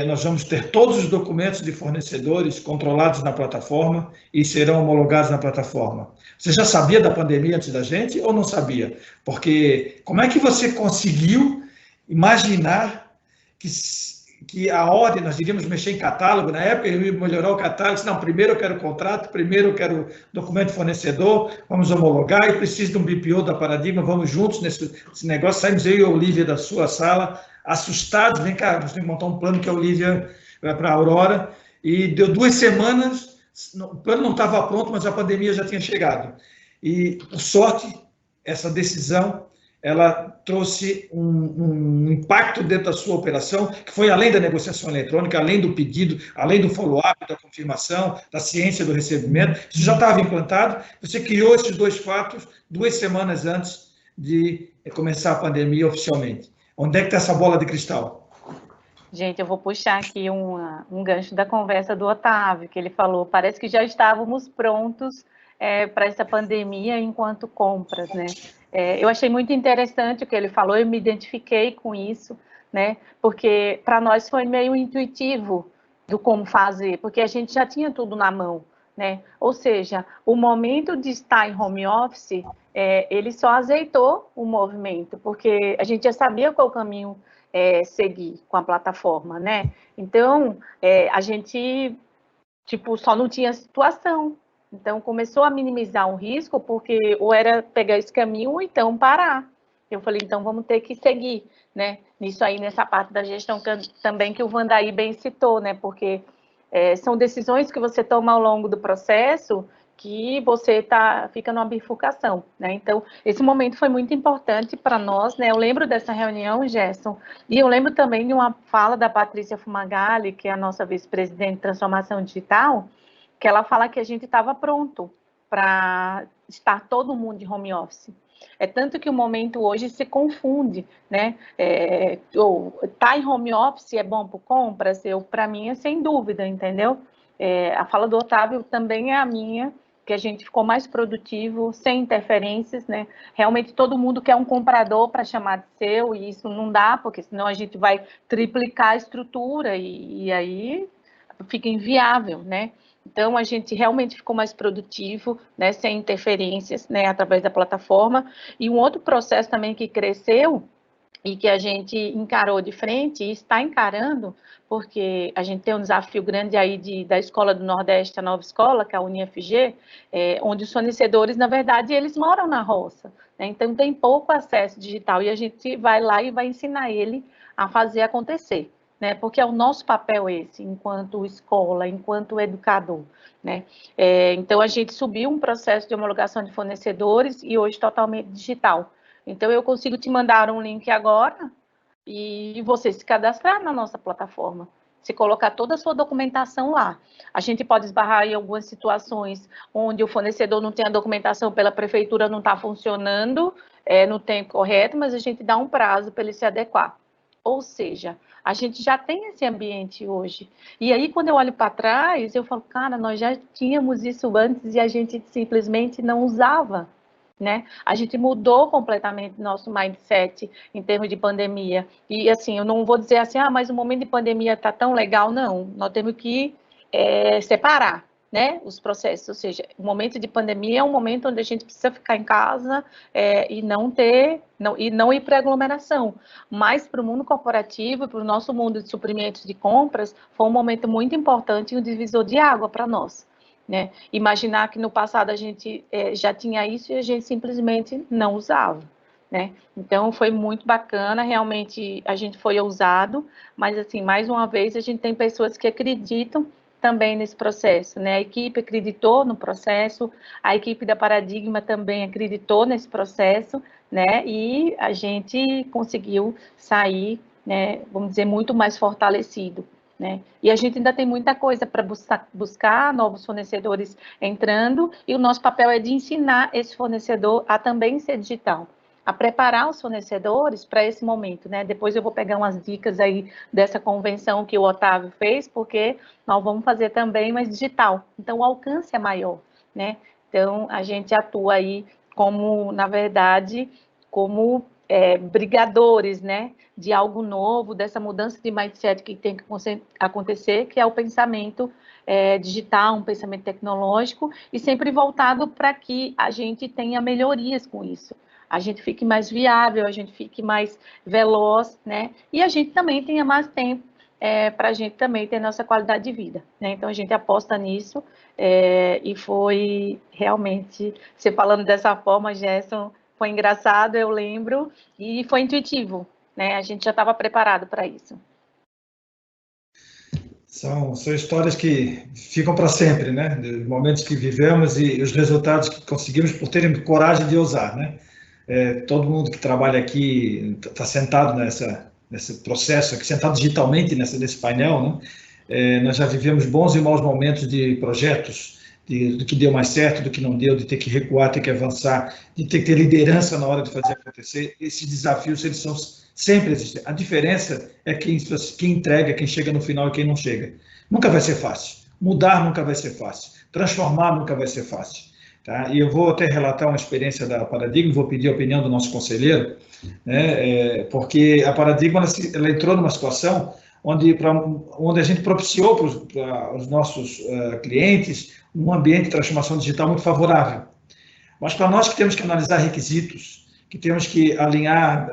nós vamos ter todos os documentos de fornecedores controlados na plataforma e serão homologados na plataforma. Você já sabia da pandemia antes da gente ou não sabia? Porque como é que você conseguiu imaginar que a ordem, nós iríamos mexer em catálogo, na época eu ia melhorar o catálogo, disse, não, primeiro eu quero contrato, primeiro eu quero documento fornecedor, vamos homologar, e preciso de um BPO da Paradigma, vamos juntos nesse negócio, saímos eu e a Olivia da sua sala, assustados, vem cá, nós temos que montar um plano que a Olivia vai para a Aurora, e deu 2 semanas, o plano não estava pronto, mas a pandemia já tinha chegado. E, por sorte, essa decisão, ela trouxe um impacto dentro da sua operação, que foi além da negociação eletrônica, além do pedido, além do follow-up, da confirmação, da ciência do recebimento, isso já estava implantado, você criou esses 2 fatos 2 semanas antes de começar a pandemia oficialmente. Onde é que está essa bola de cristal? Gente, eu vou puxar aqui um gancho da conversa do Otávio, que ele falou, parece que já estávamos prontos para essa pandemia enquanto compras, né? Eu achei muito interessante o que ele falou, eu me identifiquei com isso, né? Porque para nós foi meio intuitivo do como fazer, porque a gente já tinha tudo na mão, né? Ou seja, o momento de estar em home office, ele só azeitou o movimento, porque a gente já sabia qual caminho seguir com a plataforma, né? Então, a gente, tipo, só não tinha situação. Então, começou a minimizar o risco, porque ou era pegar esse caminho ou então parar. Eu falei, então vamos ter que seguir, né? Nisso aí, nessa parte da gestão também que o Vandaí bem citou, né? Porque são decisões que você toma ao longo do processo que você fica numa bifurcação, né? Então, esse momento foi muito importante para nós, né? Eu lembro dessa reunião, Gerson, e eu lembro também de uma fala da Patrícia Fumagalli, que é a nossa vice-presidente de transformação digital, que ela fala que a gente estava pronto para estar todo mundo de home office. É tanto que o momento hoje se confunde, né? Tá em home office é bom para compras? Para mim é sem dúvida, entendeu? A fala do Otávio também é a minha, que a gente ficou mais produtivo, sem interferências, né? Realmente todo mundo quer um comprador para chamar de seu, e isso não dá, porque senão a gente vai triplicar a estrutura e aí fica inviável, né? Então, a gente realmente ficou mais produtivo, né, sem interferências, né, através da plataforma. E um outro processo também que cresceu e que a gente encarou de frente e está encarando, porque a gente tem um desafio grande aí da Escola do Nordeste, a nova escola, que é a UniFG, onde os fornecedores, na verdade, eles moram na roça, né? Então tem pouco acesso digital e a gente vai lá e vai ensinar ele a fazer acontecer, né? Porque é o nosso papel esse, enquanto escola, enquanto educador, né? Então, a gente subiu um processo de homologação de fornecedores e hoje totalmente digital. Então, eu consigo te mandar um link agora e você se cadastrar na nossa plataforma. Se colocar toda a sua documentação lá. A gente pode esbarrar em algumas situações onde o fornecedor não tem a documentação pela prefeitura, não está funcionando no tempo correto, mas a gente dá um prazo para ele se adequar. Ou seja, a gente já tem esse ambiente hoje. E aí, quando eu olho para trás, eu falo, cara, nós já tínhamos isso antes e a gente simplesmente não usava. Né? A gente mudou completamente nosso mindset em termos de pandemia. E, assim, eu não vou dizer assim, mas o momento de pandemia está tão legal, não. Nós temos que separar, né, os processos. Ou seja, o momento de pandemia é um momento onde a gente precisa ficar em casa e não ir para aglomeração. Mas para o mundo corporativo, para o nosso mundo de suprimentos de compras, foi um momento muito importante e um divisor de água para nós. Né? Imaginar que no passado a gente já tinha isso e a gente simplesmente não usava, né? Então foi muito bacana, realmente a gente foi ousado, mas assim, mais uma vez a gente tem pessoas que acreditam também nesse processo, né? A equipe acreditou no processo, a equipe da Paradigma também acreditou nesse processo, né? E a gente conseguiu sair, né, vamos dizer, muito mais fortalecido. Né? E a gente ainda tem muita coisa para buscar novos fornecedores entrando, e o nosso papel é de ensinar esse fornecedor a também ser digital, a preparar os fornecedores para esse momento, né? Depois eu vou pegar umas dicas aí dessa convenção que o Otávio fez, porque nós vamos fazer também, mas digital. Então, o alcance é maior, né? Então, a gente atua aí como, na verdade, como brigadores, né, de algo novo, dessa mudança de mindset que tem que acontecer, que é o pensamento digital, um pensamento tecnológico, e sempre voltado para que a gente tenha melhorias com isso. A gente fique mais viável, a gente fique mais veloz, né, e a gente também tenha mais tempo para a gente também ter nossa qualidade de vida, né? Então, a gente aposta nisso e foi realmente, você falando dessa forma, Gerson, foi engraçado, eu lembro, e foi intuitivo, né? A gente já estava preparado para isso. São histórias que ficam para sempre, né? Os momentos que vivemos e os resultados que conseguimos por terem coragem de ousar, né? Todo mundo que trabalha aqui está sentado nesse processo, aqui, sentado digitalmente nesse painel, né? Nós já vivemos bons e maus momentos de projetos, do que deu mais certo, do que não deu, de ter que recuar, ter que avançar, de ter que ter liderança na hora de fazer acontecer. Esses desafios, eles são sempre existem. A diferença é quem entrega, quem chega no final e quem não chega. Nunca vai ser fácil. Mudar nunca vai ser fácil. Transformar nunca vai ser fácil. Tá? E eu vou até relatar uma experiência da Paradigma, vou pedir a opinião do nosso conselheiro, né? Porque a Paradigma ela entrou numa situação onde a gente propiciou para os nossos clientes um ambiente de transformação digital muito favorável. Mas para nós que temos que analisar requisitos, que temos que alinhar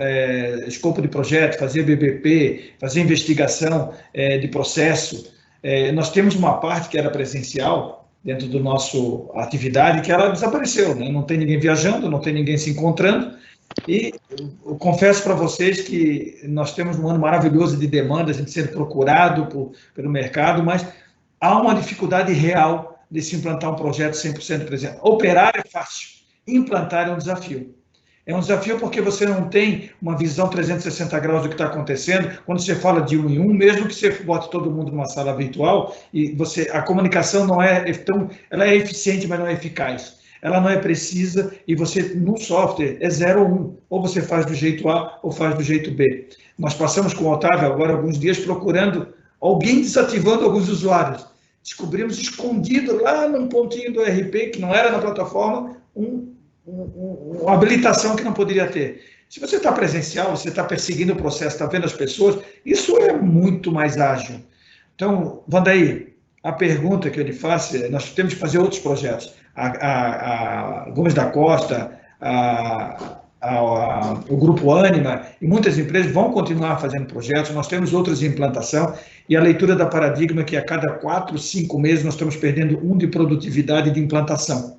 escopo de projeto, fazer BBP, fazer investigação de processo, nós temos uma parte que era presencial dentro do nosso atividade que ela desapareceu, né? Não tem ninguém viajando, não tem ninguém se encontrando. E eu confesso para vocês que nós temos um ano maravilhoso de demanda, a gente sendo procurado pelo mercado, mas há uma dificuldade real de se implantar um projeto 100% presencial. Operar é fácil, implantar é um desafio. É um desafio porque você não tem uma visão 360 graus do que está acontecendo. Quando você fala de 1 em 1, mesmo que você bote todo mundo numa sala virtual, e a comunicação não ela é eficiente, mas não é eficaz. Ela não é precisa e você, no software, é 0 ou 1. Ou você faz do jeito A ou faz do jeito B. Nós passamos com o Otávio agora alguns dias procurando alguém desativando alguns usuários. Descobrimos escondido lá num pontinho do ERP, que não era na plataforma, uma habilitação que não poderia ter. Se você está presencial, você está perseguindo o processo, está vendo as pessoas, isso é muito mais ágil. Então, Vandaí, a pergunta que eu lhe faço é, nós temos que fazer outros projetos. A Gomes da Costa, o Grupo Ânima e muitas empresas vão continuar fazendo projetos, nós temos outros em implantação, e a leitura da Paradigma que a cada 4, 5 meses nós estamos perdendo 1 de produtividade de implantação,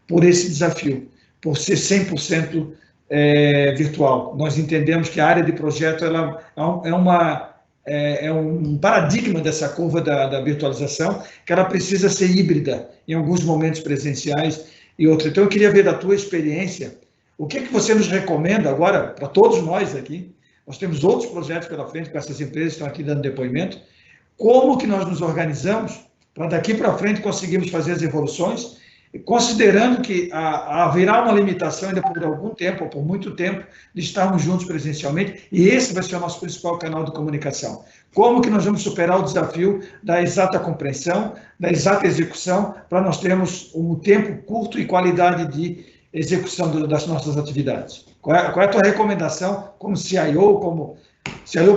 por esse desafio, por ser 100% virtual. Nós entendemos que a área de projeto ela é é um paradigma dessa curva da virtualização, que ela precisa ser híbrida, em alguns momentos presenciais e outros. Então, eu queria ver da tua experiência, o que você nos recomenda agora, para todos nós aqui, nós temos outros projetos pela frente com essas empresas que estão aqui dando depoimento, como que nós nos organizamos para daqui para frente conseguirmos fazer as evoluções, considerando que haverá uma limitação ainda por algum tempo, ou por muito tempo, de estarmos juntos presencialmente, e esse vai ser o nosso principal canal de comunicação. Como que nós vamos superar o desafio da exata compreensão, da exata execução, para nós termos um tempo curto e qualidade de execução das nossas atividades? Qual é a tua recomendação como CIO,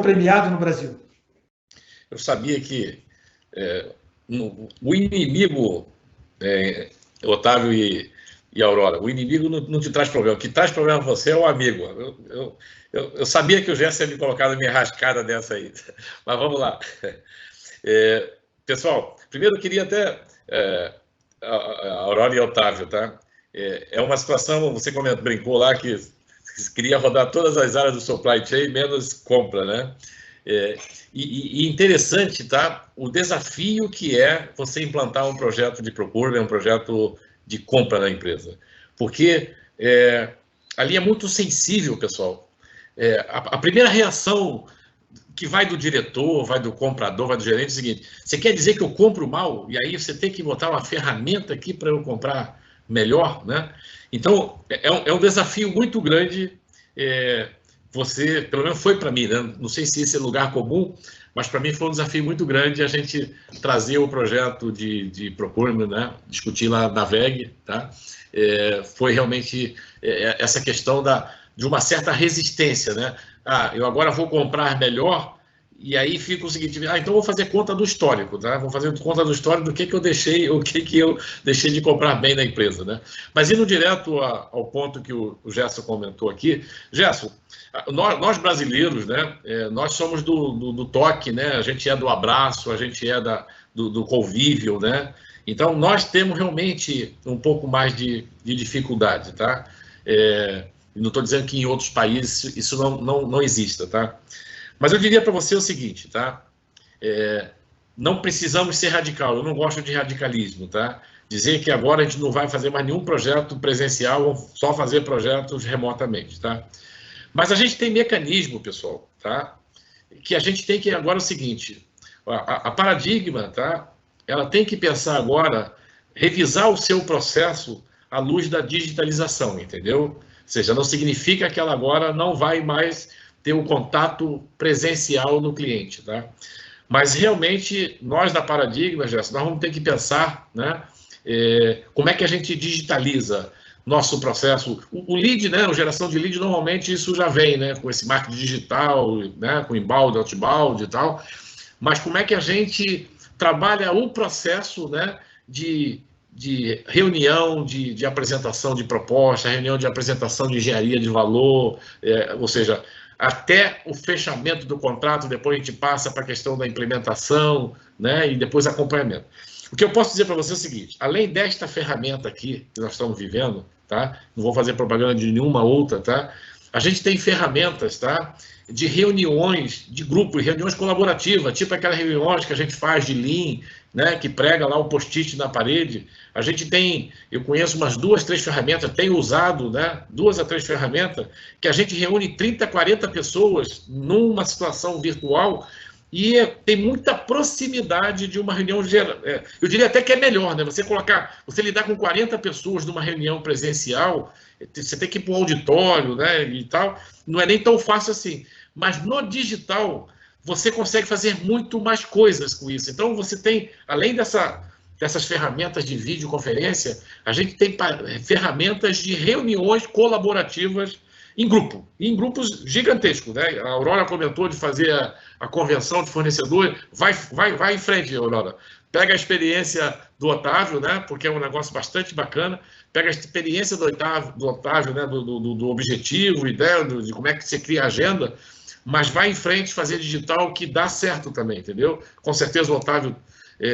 premiado no Brasil? Eu sabia que o inimigo... Otávio e Aurora, o inimigo não te traz problema, o que traz problema a você é o amigo. Eu sabia que o Gerson ia me colocar na minha rascada dessa aí, mas vamos lá. Pessoal, primeiro eu queria até, a Aurora e Otávio, tá? É uma situação, você brincou lá que queria rodar todas as áreas do supply chain, menos compra, né? E interessante, tá? O desafio que é você implantar um projeto de procura, um projeto de compra na empresa. Porque ali é muito sensível, pessoal. A primeira reação que vai do diretor, vai do comprador, vai do gerente é o seguinte: você quer dizer que eu compro mal? E aí você tem que botar uma ferramenta aqui para eu comprar melhor, né? Então, é um desafio muito grande. Você, pelo menos foi para mim, né? Não sei se esse é lugar comum, mas para mim foi um desafio muito grande a gente trazer o projeto de procurement, né? Discutir lá na VEG, tá? Foi realmente essa questão de uma certa resistência, né? Eu agora vou comprar melhor, e aí fica o seguinte: então vou fazer conta do histórico, tá? Vou fazer conta do histórico do que eu deixei, o que eu deixei de comprar bem na empresa, né? Mas indo direto ao ponto que o Gerson comentou aqui, Gerson, nós brasileiros, né? Nós somos do toque, né? A gente é do abraço, a gente é do convívio, né? Então nós temos realmente um pouco mais de dificuldade, tá? Não estou dizendo que em outros países isso não exista, tá? Mas eu diria para você o seguinte, tá? Não precisamos ser radical, eu não gosto de radicalismo, tá? Dizer que agora a gente não vai fazer mais nenhum projeto presencial, ou só fazer projetos remotamente, tá? Mas a gente tem mecanismo, pessoal, tá? Que a gente tem que agora é o seguinte: a Paradigma, tá? Ela tem que pensar agora, revisar o seu processo à luz da digitalização, entendeu? Ou seja, não significa que ela agora não vai mais ter o contato presencial no cliente, tá? Mas realmente nós da Paradigma, Gerson, nós vamos ter que pensar, né? Como é que a gente digitaliza nosso processo. O lead, né, a geração de lead, normalmente isso já vem, né, com esse marketing digital, né, com inbound, outbound e tal, mas como é que a gente trabalha o processo, né, de reunião, de apresentação de proposta, reunião de apresentação de engenharia de valor, ou seja, até o fechamento do contrato, depois a gente passa para a questão da implementação, né, e depois acompanhamento. O que eu posso dizer para você é o seguinte: além desta ferramenta aqui que nós estamos vivendo, tá? Não vou fazer propaganda de nenhuma outra, tá? A gente tem ferramentas, tá? De reuniões de grupo, reuniões colaborativas, tipo aquelas reuniões que a gente faz de Lean, né? Que prega lá o post-it na parede. A gente tem, eu conheço umas 2, 3 ferramentas, tenho usado, né? 2 a 3 ferramentas, que a gente reúne 30, 40 pessoas numa situação virtual. E tem muita proximidade de uma reunião geral. Eu diria até que é melhor, né? Você lidar com 40 pessoas numa reunião presencial, você tem que ir para um auditório, né? E tal, não é nem tão fácil assim. Mas no digital, você consegue fazer muito mais coisas com isso. Então, você tem, além dessas ferramentas de videoconferência, a gente tem ferramentas de reuniões colaborativas em grupos gigantescos, né? A Aurora comentou de fazer a convenção de fornecedores. Vai em frente, Aurora. Pega a experiência do Otávio, né? Porque é um negócio bastante bacana. Pega a experiência do Otávio, né? Do objetivo, ideia de como é que você cria a agenda, mas vai em frente fazer digital, que dá certo também, entendeu? Com certeza o Otávio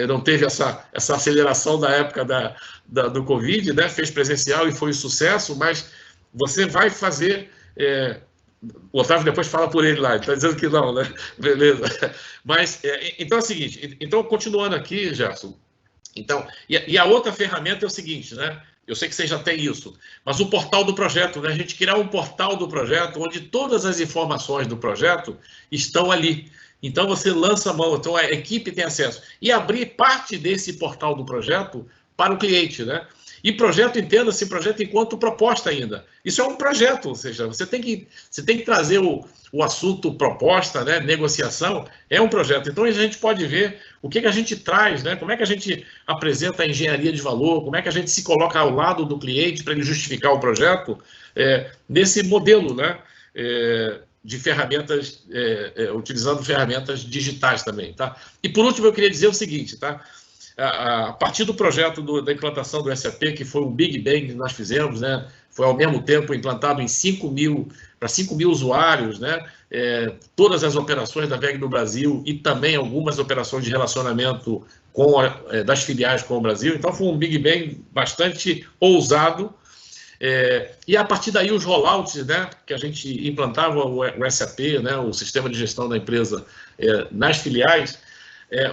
não teve essa aceleração da época do Covid, né? Fez presencial e foi um sucesso, mas você vai fazer O Otávio depois fala por ele lá, ele está dizendo que não, né? Beleza. Mas, então é o seguinte, então, continuando aqui, Gerson, então, e a outra ferramenta é o seguinte, né? Eu sei que você já tem isso, mas o portal do projeto, né? A gente criar um portal do projeto onde todas as informações do projeto estão ali. Então, você lança a mão, então a equipe tem acesso. E abrir parte desse portal do projeto para o cliente, né? E projeto, entenda-se projeto enquanto proposta ainda. Isso é um projeto, ou seja, você tem que trazer o assunto proposta, né, negociação, é um projeto. Então, a gente pode ver o que a gente traz, né, como é que a gente apresenta a engenharia de valor, como é que a gente se coloca ao lado do cliente para ele justificar o projeto, nesse modelo, né, de ferramentas, utilizando ferramentas digitais também. Tá? E, por último, eu queria dizer o seguinte, tá? A partir do projeto da implantação do SAP, que foi um Big Bang que nós fizemos, né? Foi ao mesmo tempo implantado para 5 mil usuários, né? Todas as operações da VEG no Brasil e também algumas operações de relacionamento das filiais com o Brasil. Então, foi um Big Bang bastante ousado. E a partir daí os rollouts, né? Que a gente implantava o SAP, né? O sistema de gestão da empresa nas filiais.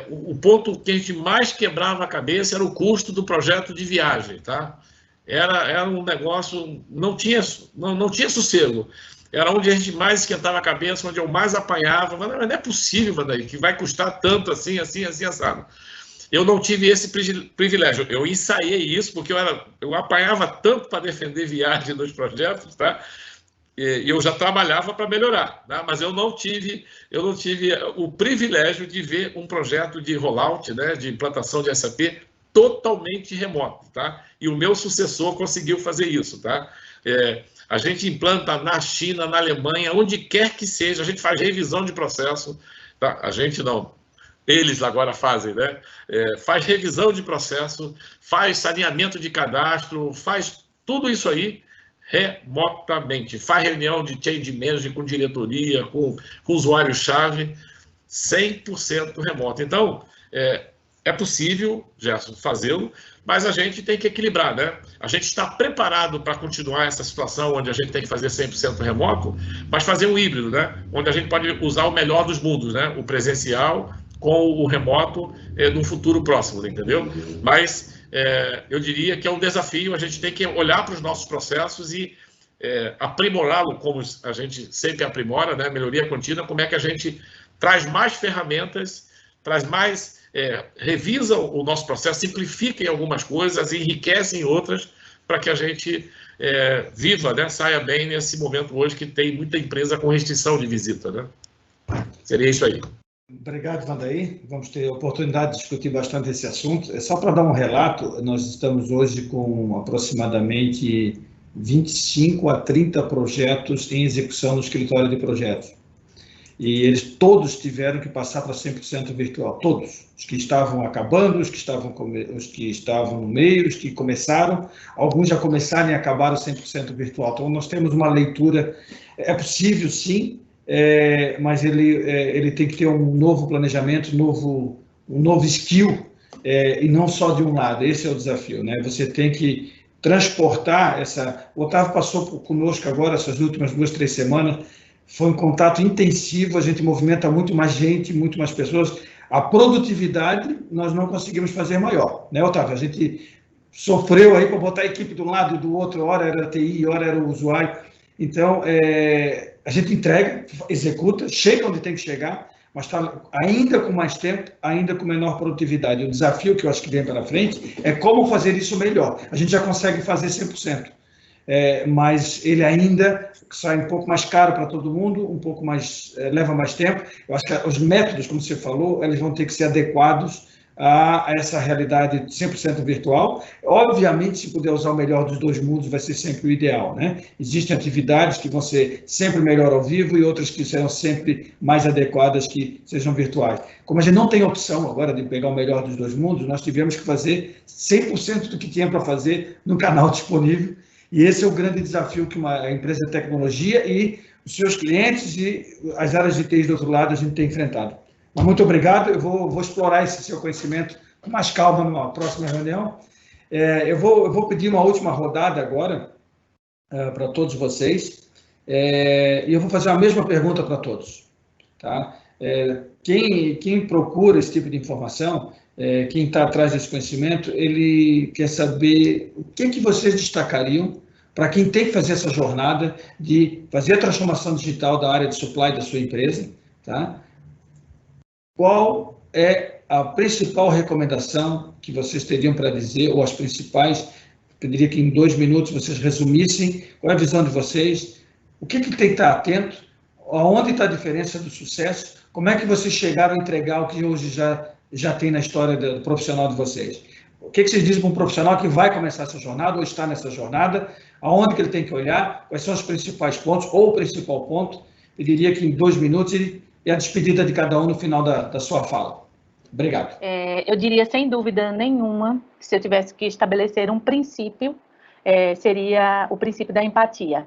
O ponto que a gente mais quebrava a cabeça era o custo do projeto de viagem, tá? Era um negócio, não tinha sossego. Era onde a gente mais esquentava a cabeça, onde eu mais apanhava. Mas não é possível, Vandaí, que vai custar tanto assim, assado. Eu não tive esse privilégio. Eu ensaiei isso, porque eu apanhava tanto para defender viagem nos projetos, tá? E eu já trabalhava para melhorar, né? Mas eu não tive o privilégio de ver um projeto de rollout, né, de implantação de SAP totalmente remoto, tá? E o meu sucessor conseguiu fazer isso, tá? A gente implanta na China, na Alemanha, onde quer que seja, a gente faz revisão de processo, tá? A gente não, eles agora fazem, né? Faz revisão de processo, faz saneamento de cadastro, faz tudo isso aí remotamente, faz reunião de change management com diretoria, com usuário-chave, 100% remoto. Então, é possível, Gerson, fazê-lo, mas a gente tem que equilibrar, né? A gente está preparado para continuar essa situação onde a gente tem que fazer 100% remoto, mas fazer um híbrido, né? Onde a gente pode usar o melhor dos mundos, né? O presencial com o remoto no futuro próximo, entendeu? Mas eu diria que é um desafio, a gente tem que olhar para os nossos processos e aprimorá-lo, como a gente sempre aprimora, né? Melhoria contínua, como é que a gente traz mais ferramentas, traz mais, revisa o nosso processo, simplifica em algumas coisas, enriquece em outras, para que a gente viva, né? Saia bem nesse momento hoje que tem muita empresa com restrição de visita, né? Seria isso aí. Obrigado, Vandaí. Vamos ter a oportunidade de discutir bastante esse assunto. Só para dar um relato, nós estamos hoje com aproximadamente 25 a 30 projetos em execução no escritório de projetos. E eles todos tiveram que passar para 100% virtual, todos. Os que estavam acabando, os que estavam no meio, os que começaram, alguns já começaram e acabaram 100% virtual. Então, nós temos uma leitura, é possível sim, mas ele tem que ter um novo planejamento, um novo skill, e não só de um lado. Esse é o desafio, né? Você tem que transportar essa... O Otávio passou conosco agora, essas últimas 2, 3 semanas, foi um contato intensivo, a gente movimenta muito mais gente, muito mais pessoas. A produtividade nós não conseguimos fazer maior, né, Otávio? A gente sofreu aí para botar a equipe de um lado e do outro, hora era a TI, hora era o usuário. Então, a gente entrega, executa, chega onde tem que chegar, mas está ainda com mais tempo, ainda com menor produtividade. O desafio que eu acho que vem pela frente é como fazer isso melhor. A gente já consegue fazer 100%, mas ele ainda sai um pouco mais caro para todo mundo, um pouco mais, leva mais tempo. Eu acho que os métodos, como você falou, eles vão ter que ser adequados a essa realidade 100% virtual. Obviamente, se puder usar o melhor dos dois mundos, vai ser sempre o ideal, né? Existem atividades que vão ser sempre melhor ao vivo e outras que serão sempre mais adequadas que sejam virtuais. Como a gente não tem opção agora de pegar o melhor dos dois mundos, nós tivemos que fazer 100% do que tinha para fazer no canal disponível, e esse é o grande desafio que uma empresa de tecnologia e os seus clientes e as áreas de TI do outro lado a gente tem enfrentado. Mas muito obrigado, eu vou explorar esse seu conhecimento com mais calma numa próxima reunião. Eu vou pedir uma última rodada agora para todos vocês. E eu vou fazer a mesma pergunta para todos. Tá? Quem procura esse tipo de informação, quem está atrás desse conhecimento, ele quer saber o que vocês destacariam para quem tem que fazer essa jornada de fazer a transformação digital da área de supply da sua empresa. Tá? Qual é a principal recomendação que vocês teriam para dizer, ou as principais? Eu diria que em 2 minutos vocês resumissem qual é a visão de vocês, o que tem que estar atento, aonde está a diferença do sucesso, como é que vocês chegaram a entregar o que hoje já tem na história do profissional de vocês. O que vocês dizem para um profissional que vai começar essa jornada ou está nessa jornada, aonde que ele tem que olhar, quais são os principais pontos, ou o principal ponto? Eu diria que em 2 minutos e a despedida de cada um no final da sua fala. Obrigado. Eu diria, sem dúvida nenhuma, que se eu tivesse que estabelecer um princípio, seria o princípio da empatia.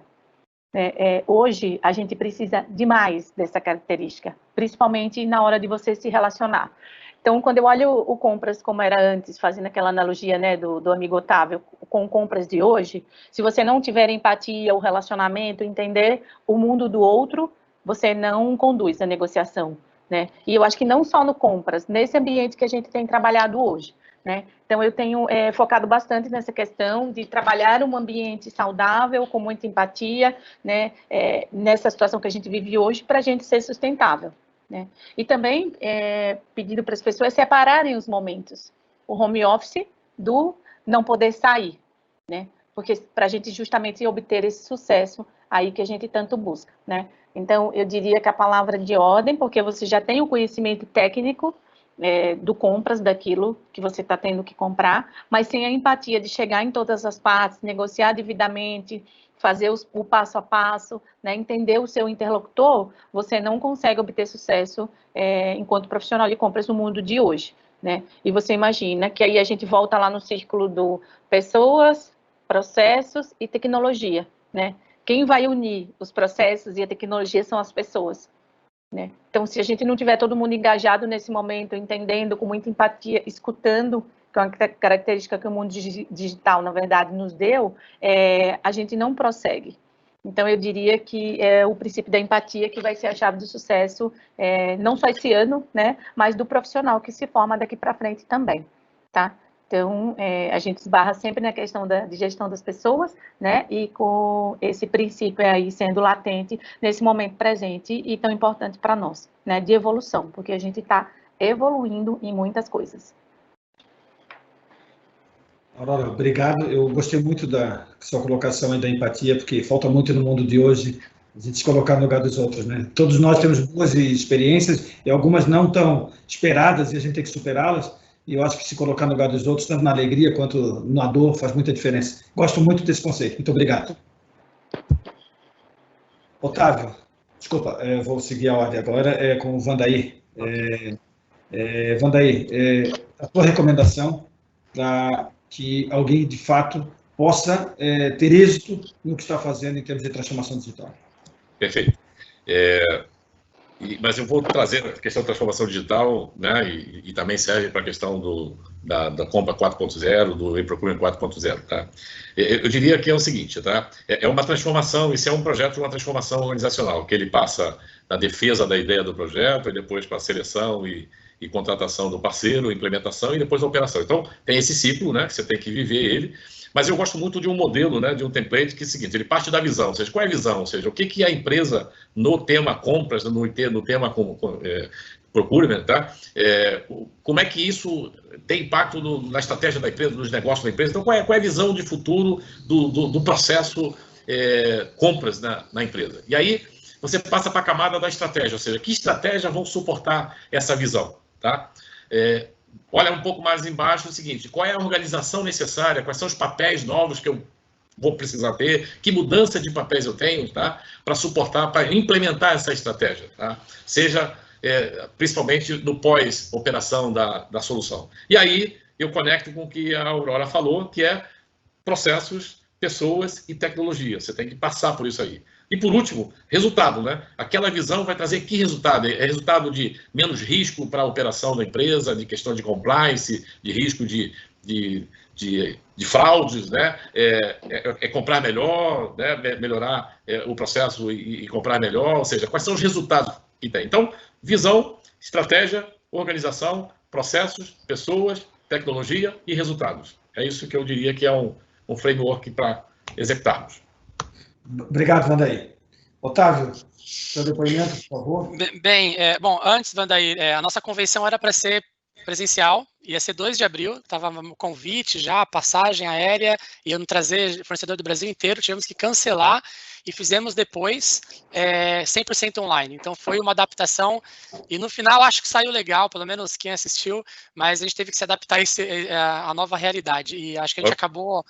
Hoje, a gente precisa demais dessa característica, principalmente na hora de você se relacionar. Então, quando eu olho o compras como era antes, fazendo aquela analogia, né, do amigo Otávio, com compras de hoje, se você não tiver empatia, o relacionamento, entender o mundo do outro, você não conduz a negociação, né? E eu acho que não só no compras, nesse ambiente que a gente tem trabalhado hoje, né? Então, eu tenho focado bastante nessa questão de trabalhar um ambiente saudável, com muita empatia, né? Nessa situação que a gente vive hoje, para a gente ser sustentável, né? E também pedindo para as pessoas separarem os momentos, o home office do não poder sair, né? Porque para a gente justamente obter esse sucesso aí que a gente tanto busca, né? Então, eu diria que a palavra de ordem, porque você já tem o conhecimento técnico do compras, daquilo que você está tendo que comprar, mas sem a empatia de chegar em todas as partes, negociar devidamente, fazer o passo a passo, né, entender o seu interlocutor, você não consegue obter sucesso enquanto profissional de compras no mundo de hoje, né? E você imagina que aí a gente volta lá no círculo do pessoas, processos e tecnologia, né? Quem vai unir os processos e a tecnologia são as pessoas, né? Então, se a gente não tiver todo mundo engajado nesse momento, entendendo, com muita empatia, escutando, que é uma característica que o mundo digital, na verdade, nos deu, a gente não prossegue. Então, eu diria que é o princípio da empatia que vai ser a chave do sucesso, não só esse ano, né, mas do profissional que se forma daqui para frente também, tá? Então, a gente esbarra sempre na questão de gestão das pessoas, né, e com esse princípio aí sendo latente nesse momento presente e tão importante para nós, né, de evolução, porque a gente está evoluindo em muitas coisas. Aurora, obrigado. Eu gostei muito da sua colocação aí da empatia, porque falta muito no mundo de hoje a gente se colocar no lugar dos outros, né? Todos nós temos boas experiências e algumas não tão esperadas e a gente tem que superá-las. E eu acho que se colocar no lugar dos outros, tanto na alegria quanto na dor, faz muita diferença. Gosto muito desse conceito. Muito obrigado. Otávio, desculpa, vou seguir a ordem agora, com o Vandair. Vandair, a tua recomendação para que alguém, de fato, possa ter êxito no que está fazendo em termos de transformação digital. Perfeito. Mas eu vou trazer a questão da transformação digital, né, e também serve para a questão da compra 4.0, do e-procurement 4.0. Tá? Eu diria que é o seguinte, tá? É uma transformação, isso é um projeto de uma transformação organizacional, que ele passa na defesa da ideia do projeto, e depois para a seleção e contratação do parceiro, implementação e depois a operação. Então, tem esse ciclo, né, que você tem que viver ele, mas eu gosto muito de um modelo, né, de um template que é o seguinte, ele parte da visão, ou seja, qual é a visão? Ou seja, o que a empresa no tema compras, no tema procurement, tá? Como é que isso tem impacto na estratégia da empresa, nos negócios da empresa? Então, qual é a visão de futuro do processo compras na empresa? E aí, você passa para a camada da estratégia, ou seja, que estratégia vão suportar essa visão, tá? Olha um pouco mais embaixo o seguinte, qual é a organização necessária, quais são os papéis novos que eu vou precisar ter, que mudança de papéis eu tenho, tá? Para suportar, para implementar essa estratégia, tá? Seja principalmente no pós-operação da solução. E aí eu conecto com o que a Aurora falou, que é processos, pessoas e tecnologia. Você tem que passar por isso aí. E, por último, resultado, né? Aquela visão vai trazer que resultado? É resultado de menos risco para a operação da empresa, de questão de compliance, de risco de de fraudes, né? Comprar melhor, né? Melhorar o processo e comprar melhor, ou seja, quais são os resultados que tem. Então, visão, estratégia, organização, processos, pessoas, tecnologia e resultados. É isso que eu diria que é um framework para executarmos. Obrigado, Vandair. Otávio, seu depoimento, por favor. Bem, bom, antes, Vandair, a nossa convenção era para ser presencial, ia ser 2 de abril, estava no convite já, passagem aérea, iam trazer fornecedor do Brasil inteiro, tivemos que cancelar e fizemos depois 100% online. Então foi uma adaptação e no final acho que saiu legal, pelo menos quem assistiu, mas a gente teve que se adaptar à nova realidade e acho que a gente acabou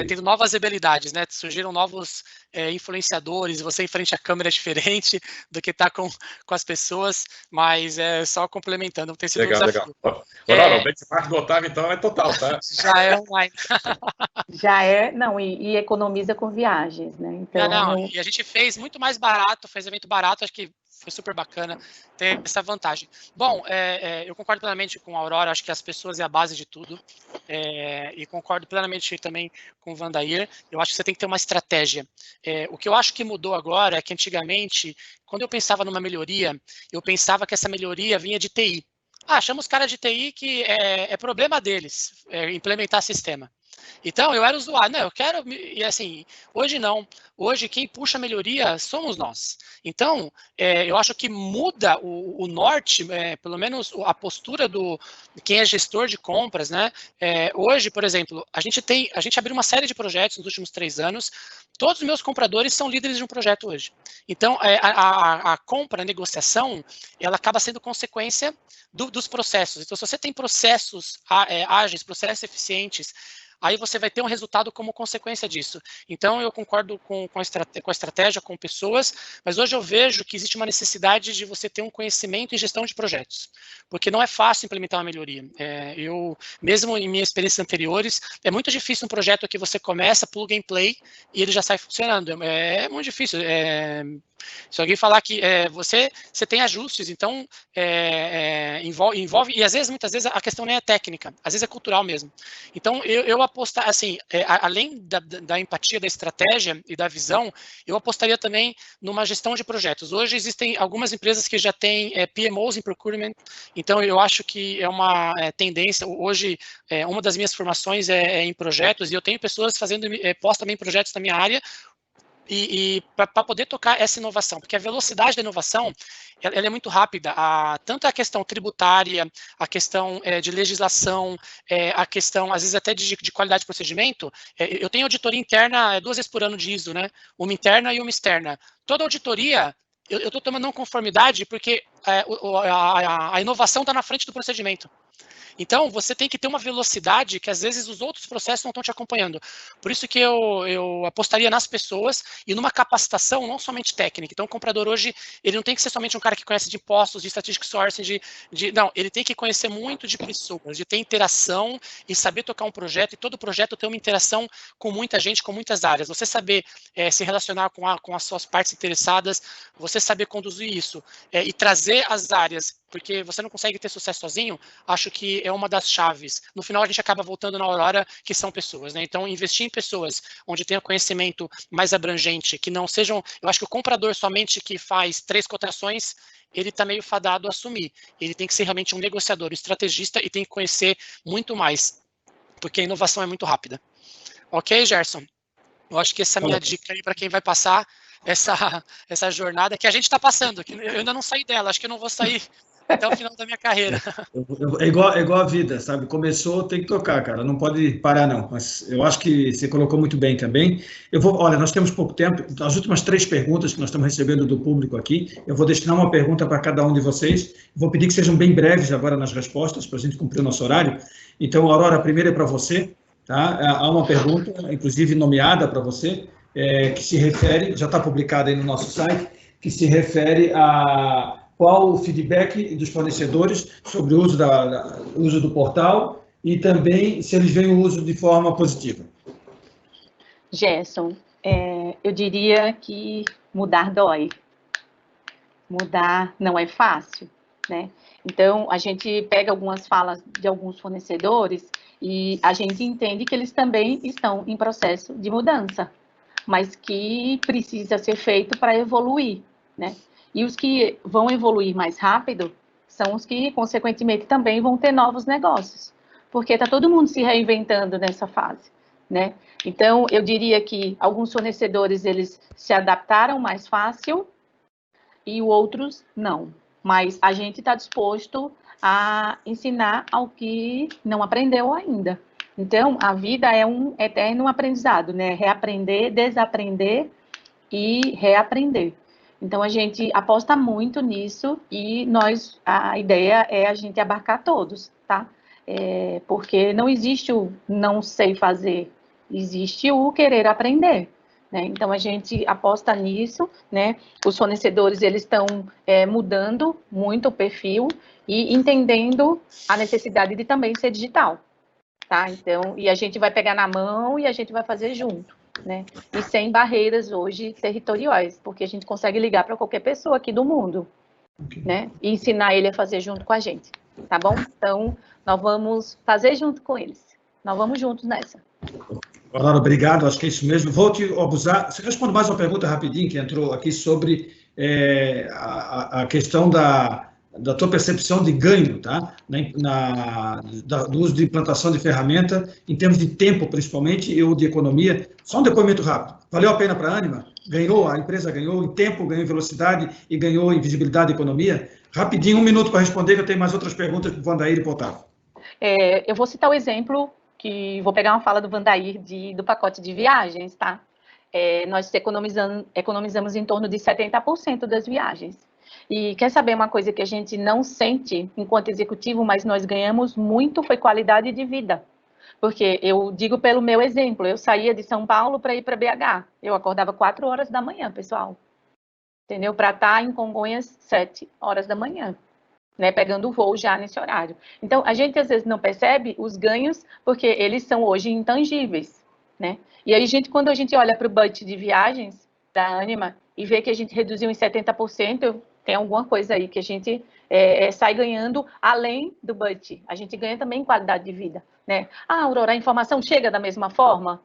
tendo novas habilidades, né? Surgiram novos influenciadores, você em frente à câmera é diferente do que está com as pessoas, mas só complementando, tem sido um desafio. Legal. O benchmark do Otávio, então, é total, tá? Já é online. Já é, não, e economiza com viagens, né? Então, e a gente fez muito mais barato, fez evento barato, acho que foi super bacana ter essa vantagem. Bom, eu concordo plenamente com a Aurora, acho que as pessoas é a base de tudo, e concordo plenamente também com o Vandair, eu acho que você tem que ter uma estratégia. O que eu acho que mudou agora é que antigamente, quando eu pensava numa melhoria, eu pensava que essa melhoria vinha de TI. Chama os caras de TI que é problema deles implementar sistema. Então, eu era usuário, eu quero, e assim, hoje não, hoje quem puxa a melhoria somos nós. Então, eu acho que muda o norte, pelo menos a postura do quem é gestor de compras, né? Hoje, por exemplo, a gente abriu uma série de projetos nos últimos 3 anos, todos os meus compradores são líderes de um projeto hoje. Então, a compra, a negociação, ela acaba sendo consequência dos processos. Então, se você tem processos ágeis, processos eficientes, aí você vai ter um resultado como consequência disso. Então, eu concordo com a estratégia, com pessoas, mas hoje eu vejo que existe uma necessidade de você ter um conhecimento em gestão de projetos, porque não é fácil implementar uma melhoria. Mesmo em minhas experiências anteriores, é muito difícil um projeto que você começa, plug and play, e ele já sai funcionando. É muito difícil. Se alguém falar que você tem ajustes, então envolve, e às vezes, muitas vezes, a questão nem é técnica, às vezes é cultural mesmo. Então, eu apostar, assim, além da empatia, da estratégia e da visão, eu apostaria também numa gestão de projetos. Hoje existem algumas empresas que já têm PMOs em procurement, então eu acho que é uma tendência. Hoje, uma das minhas formações é em projetos, e eu tenho pessoas fazendo pós também projetos na minha área, e para poder tocar essa inovação, porque a velocidade da inovação ela é muito rápida, tanto a questão tributária, a questão de legislação, a questão, às vezes, até de qualidade de procedimento. Eu tenho auditoria interna 2 vezes por ano de ISO, né? Uma interna e uma externa. Toda auditoria, eu estou tomando não conformidade porque a inovação está na frente do procedimento. Então, você tem que ter uma velocidade que, às vezes, os outros processos não estão te acompanhando. Por isso que eu apostaria nas pessoas e numa capacitação não somente técnica. Então, o comprador hoje, ele não tem que ser somente um cara que conhece de impostos, de strategic sourcing, não, ele tem que conhecer muito de pessoas, de ter interação e saber tocar um projeto, e todo projeto ter uma interação com muita gente, com muitas áreas. Você saber se relacionar com as suas partes interessadas, você saber conduzir isso e trazer as áreas, porque você não consegue ter sucesso sozinho, acho que é uma das chaves. No final, a gente acaba voltando na Aurora, que são pessoas, né? Então, investir em pessoas onde tenha conhecimento mais abrangente, que não sejam... Eu acho que o comprador somente que faz 3 cotações, ele está meio fadado a assumir. Ele tem que ser realmente um negociador, um estrategista, e tem que conhecer muito mais, porque a inovação é muito rápida. Ok, Gerson? Eu acho que essa é a minha dica aí para quem vai passar essa jornada que a gente está passando, que eu ainda não saí dela, acho que eu não vou sair até o final da minha carreira. É igual a vida, sabe? Começou, tem que tocar, cara. Não pode parar, não. Mas eu acho que você colocou muito bem também. Olha, nós temos pouco tempo. As últimas 3 perguntas que nós estamos recebendo do público aqui, eu vou destinar uma pergunta para cada um de vocês. Vou pedir que sejam bem breves agora nas respostas, para a gente cumprir o nosso horário. Então, Aurora, a primeira é para você, tá? Há uma pergunta, inclusive nomeada para você, que se refere, já está publicada aí no nosso site, que se refere a qual o feedback dos fornecedores sobre o uso do portal e também se eles veem o uso de forma positiva. Gerson, eu diria que mudar dói. Mudar não é fácil, né? Então, a gente pega algumas falas de alguns fornecedores e a gente entende que eles também estão em processo de mudança, mas que precisa ser feito para evoluir, né? E os que vão evoluir mais rápido são os que, consequentemente, também vão ter novos negócios, porque está todo mundo se reinventando nessa fase, né? Então, eu diria que alguns fornecedores, eles se adaptaram mais fácil e outros não. Mas a gente está disposto a ensinar ao que não aprendeu ainda. Então, a vida é um eterno aprendizado, né? Reaprender, desaprender e reaprender. Então, a gente aposta muito nisso e a ideia é a gente abarcar todos, tá? Porque não existe o não sei fazer, existe o querer aprender, né? Então, a gente aposta nisso, né? Os fornecedores, eles estão mudando muito o perfil e entendendo a necessidade de também ser digital, tá? Então, e a gente vai pegar na mão e a gente vai fazer junto, né? E sem barreiras hoje territoriais, porque a gente consegue ligar para qualquer pessoa aqui do mundo, né? E ensinar ele a fazer junto com a gente, tá bom? Então, nós vamos fazer junto com eles. Nós vamos juntos nessa. Aurora, obrigado, acho que é isso mesmo. Vou te abusar. Você responde mais uma pergunta rapidinho que entrou aqui sobre a questão da tua percepção de ganho, tá? Do uso de implantação de ferramenta, em termos de tempo, principalmente, ou de economia. Só um depoimento rápido. Valeu a pena para a Ânima? A empresa ganhou em tempo, ganhou em velocidade e ganhou em visibilidade e economia? Rapidinho, 1 minuto para responder, que eu tenho mais outras perguntas para o Vandair e para o Otávio. Eu vou citar o exemplo, que vou pegar uma fala do Vandair do pacote de viagens, tá? Nós economizamos em torno de 70% das viagens. E quer saber uma coisa que a gente não sente enquanto executivo, mas nós ganhamos muito, foi qualidade de vida. Porque eu digo pelo meu exemplo, eu saía de São Paulo para ir para BH. Eu acordava 4 horas da manhã, pessoal. Entendeu? Para estar em Congonhas 7 horas da manhã, né? Pegando o voo já nesse horário. Então, a gente às vezes não percebe os ganhos, porque eles são hoje intangíveis, né? E aí, quando a gente olha para o budget de viagens da Ânima e vê que a gente reduziu em 70%, tem alguma coisa aí que a gente sai ganhando além do budget. A gente ganha também qualidade de vida, né? Aurora, a informação chega da mesma forma?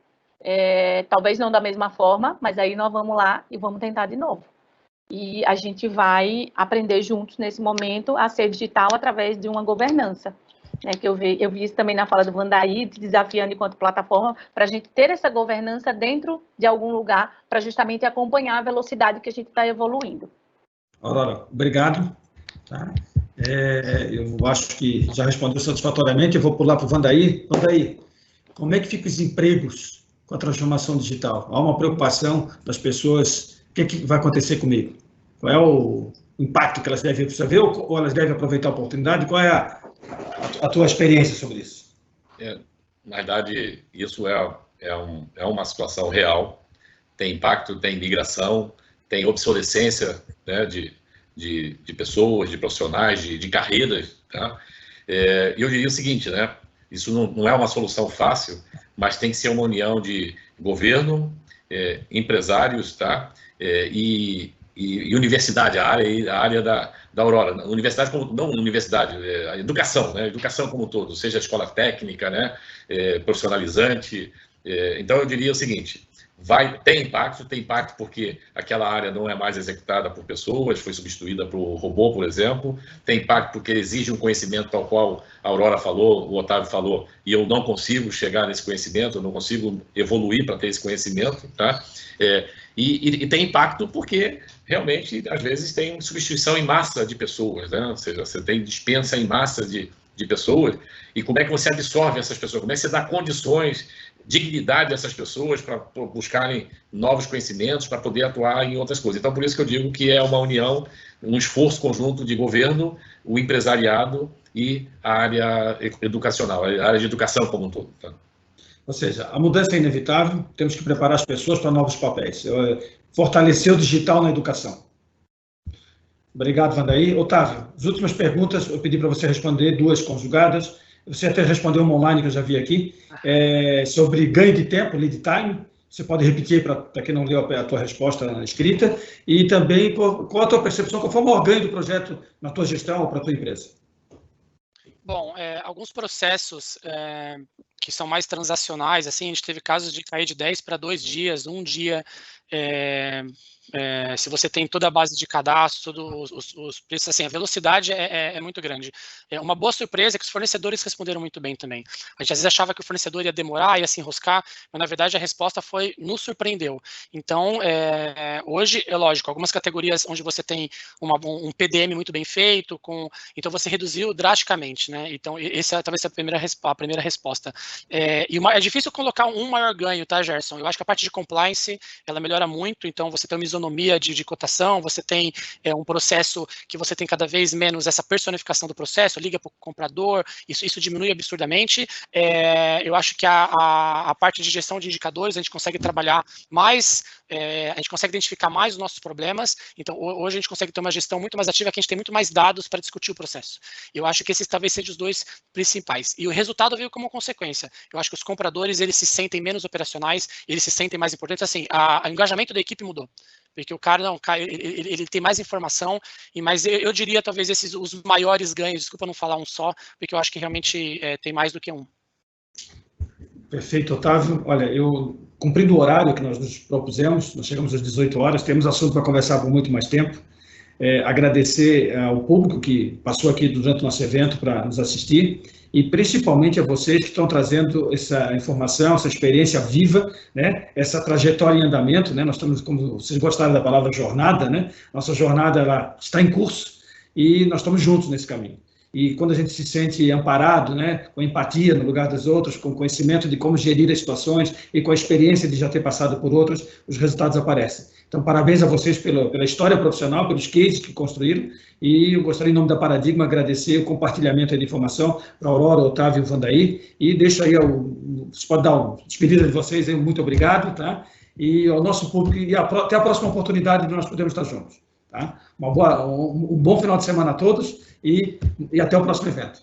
Talvez não da mesma forma, mas aí nós vamos lá e vamos tentar de novo. E a gente vai aprender juntos nesse momento a ser digital através de uma governança, né? Que eu vi isso também na fala do Vandair, desafiando enquanto plataforma, para a gente ter essa governança dentro de algum lugar, para justamente acompanhar a velocidade que a gente está evoluindo. Aurora, obrigado. Tá? Eu acho que já respondeu satisfatoriamente. Eu vou pular para o Vandair. Vandair, como é que ficam os empregos com a transformação digital? Há uma preocupação das pessoas. O que vai acontecer comigo? Qual é o impacto que elas devem saber ou elas devem aproveitar a oportunidade? Qual é a tua experiência sobre isso? Na verdade, isso é uma situação real. Tem impacto, tem migração, tem obsolescência, né, de pessoas, de profissionais, de carreiras. Tá? E eu diria o seguinte, né? Isso não é uma solução fácil, mas tem que ser uma união de governo, empresários, tá? E universidade, a área da Aurora. Universidade, não universidade, a educação, né? Educação como um todo, seja a escola técnica, né? Profissionalizante. Então, eu diria o seguinte, tem impacto porque aquela área não é mais executada por pessoas, foi substituída por robô, por exemplo. Tem impacto porque exige um conhecimento tal qual a Aurora falou, o Otávio falou, e eu não consigo chegar nesse conhecimento, eu não consigo evoluir para ter esse conhecimento, tá? E tem impacto porque realmente, às vezes, tem substituição em massa de pessoas, né? Ou seja, você tem dispensa em massa de pessoas, e como é que você absorve essas pessoas? Como é que você dá condições, dignidade a essas pessoas para buscarem novos conhecimentos, para poder atuar em outras coisas? Então, por isso que eu digo que é uma união, um esforço conjunto de governo, o empresariado e a área educacional, a área de educação como um todo. Tá? Ou seja, a mudança é inevitável, temos que preparar as pessoas para novos papéis. Fortalecer o digital na educação. Obrigado, Vandair. Otávio, as últimas perguntas, eu pedi para você responder, 2 conjugadas. Você até respondeu uma online que eu já vi aqui, sobre ganho de tempo, lead time, Você pode repetir para quem não leu a tua resposta escrita, e também qual a tua percepção, qual foi o maior ganho do projeto na tua gestão ou para a tua empresa? Bom, alguns processos que são mais transacionais, assim, a gente teve casos de cair de 10 para 2 dias, um dia, se você tem toda a base de cadastro, todos os preços, assim, a velocidade é muito grande. Uma boa surpresa é que os fornecedores responderam muito bem também. A gente às vezes achava que o fornecedor ia demorar, ia se enroscar, mas na verdade a resposta nos surpreendeu. Então, hoje, é lógico, algumas categorias onde você tem um PDM muito bem feito, então você reduziu drasticamente, né? Então, essa talvez seja a primeira resposta. É difícil colocar um maior ganho, tá, Gerson? Eu acho que a parte de compliance, ela melhora muito, então você tem uma isonomia de cotação, você tem um processo que você tem cada vez menos essa personificação do processo, liga para o comprador, isso diminui absurdamente. Eu acho que a parte de gestão de indicadores, a gente consegue trabalhar mais, a gente consegue identificar mais os nossos problemas, então hoje a gente consegue ter uma gestão muito mais ativa, que a gente tem muito mais dados para discutir o processo. Eu acho que esses talvez sejam os dois principais. E o resultado veio como consequência. Eu acho que os compradores, eles se sentem menos operacionais, eles se sentem mais importantes, assim, o engajamento da equipe mudou. Porque o cara, ele tem mais informação, mas eu diria, talvez, os maiores ganhos, desculpa não falar um só, porque eu acho que realmente tem mais do que um. Perfeito, Otávio. Olha, eu, cumprindo o horário que nós nos propusemos, nós chegamos às 18 horas, temos assunto para conversar por muito mais tempo. Agradecer ao público que passou aqui durante o nosso evento para nos assistir, e principalmente a vocês que estão trazendo essa informação, essa experiência viva, né? Essa trajetória em andamento, né? Nós estamos, como vocês gostaram da palavra jornada, né? Nossa jornada ela está em curso e nós estamos juntos nesse caminho. E quando a gente se sente amparado, né, com empatia no lugar dos outros, com conhecimento de como gerir as situações e com a experiência de já ter passado por outros, os resultados aparecem. Então, parabéns a vocês pela história profissional, pelos cases que construíram, e eu gostaria, em nome da Paradigma, agradecer o compartilhamento de informação para a Aurora, Otávio e Vandaí, e deixo aí, você pode dar uma despedida de vocês, aí, muito obrigado, tá? E ao nosso público, e até a próxima oportunidade de nós podermos estar juntos. Tá? Um bom final de semana a todos e até o próximo evento.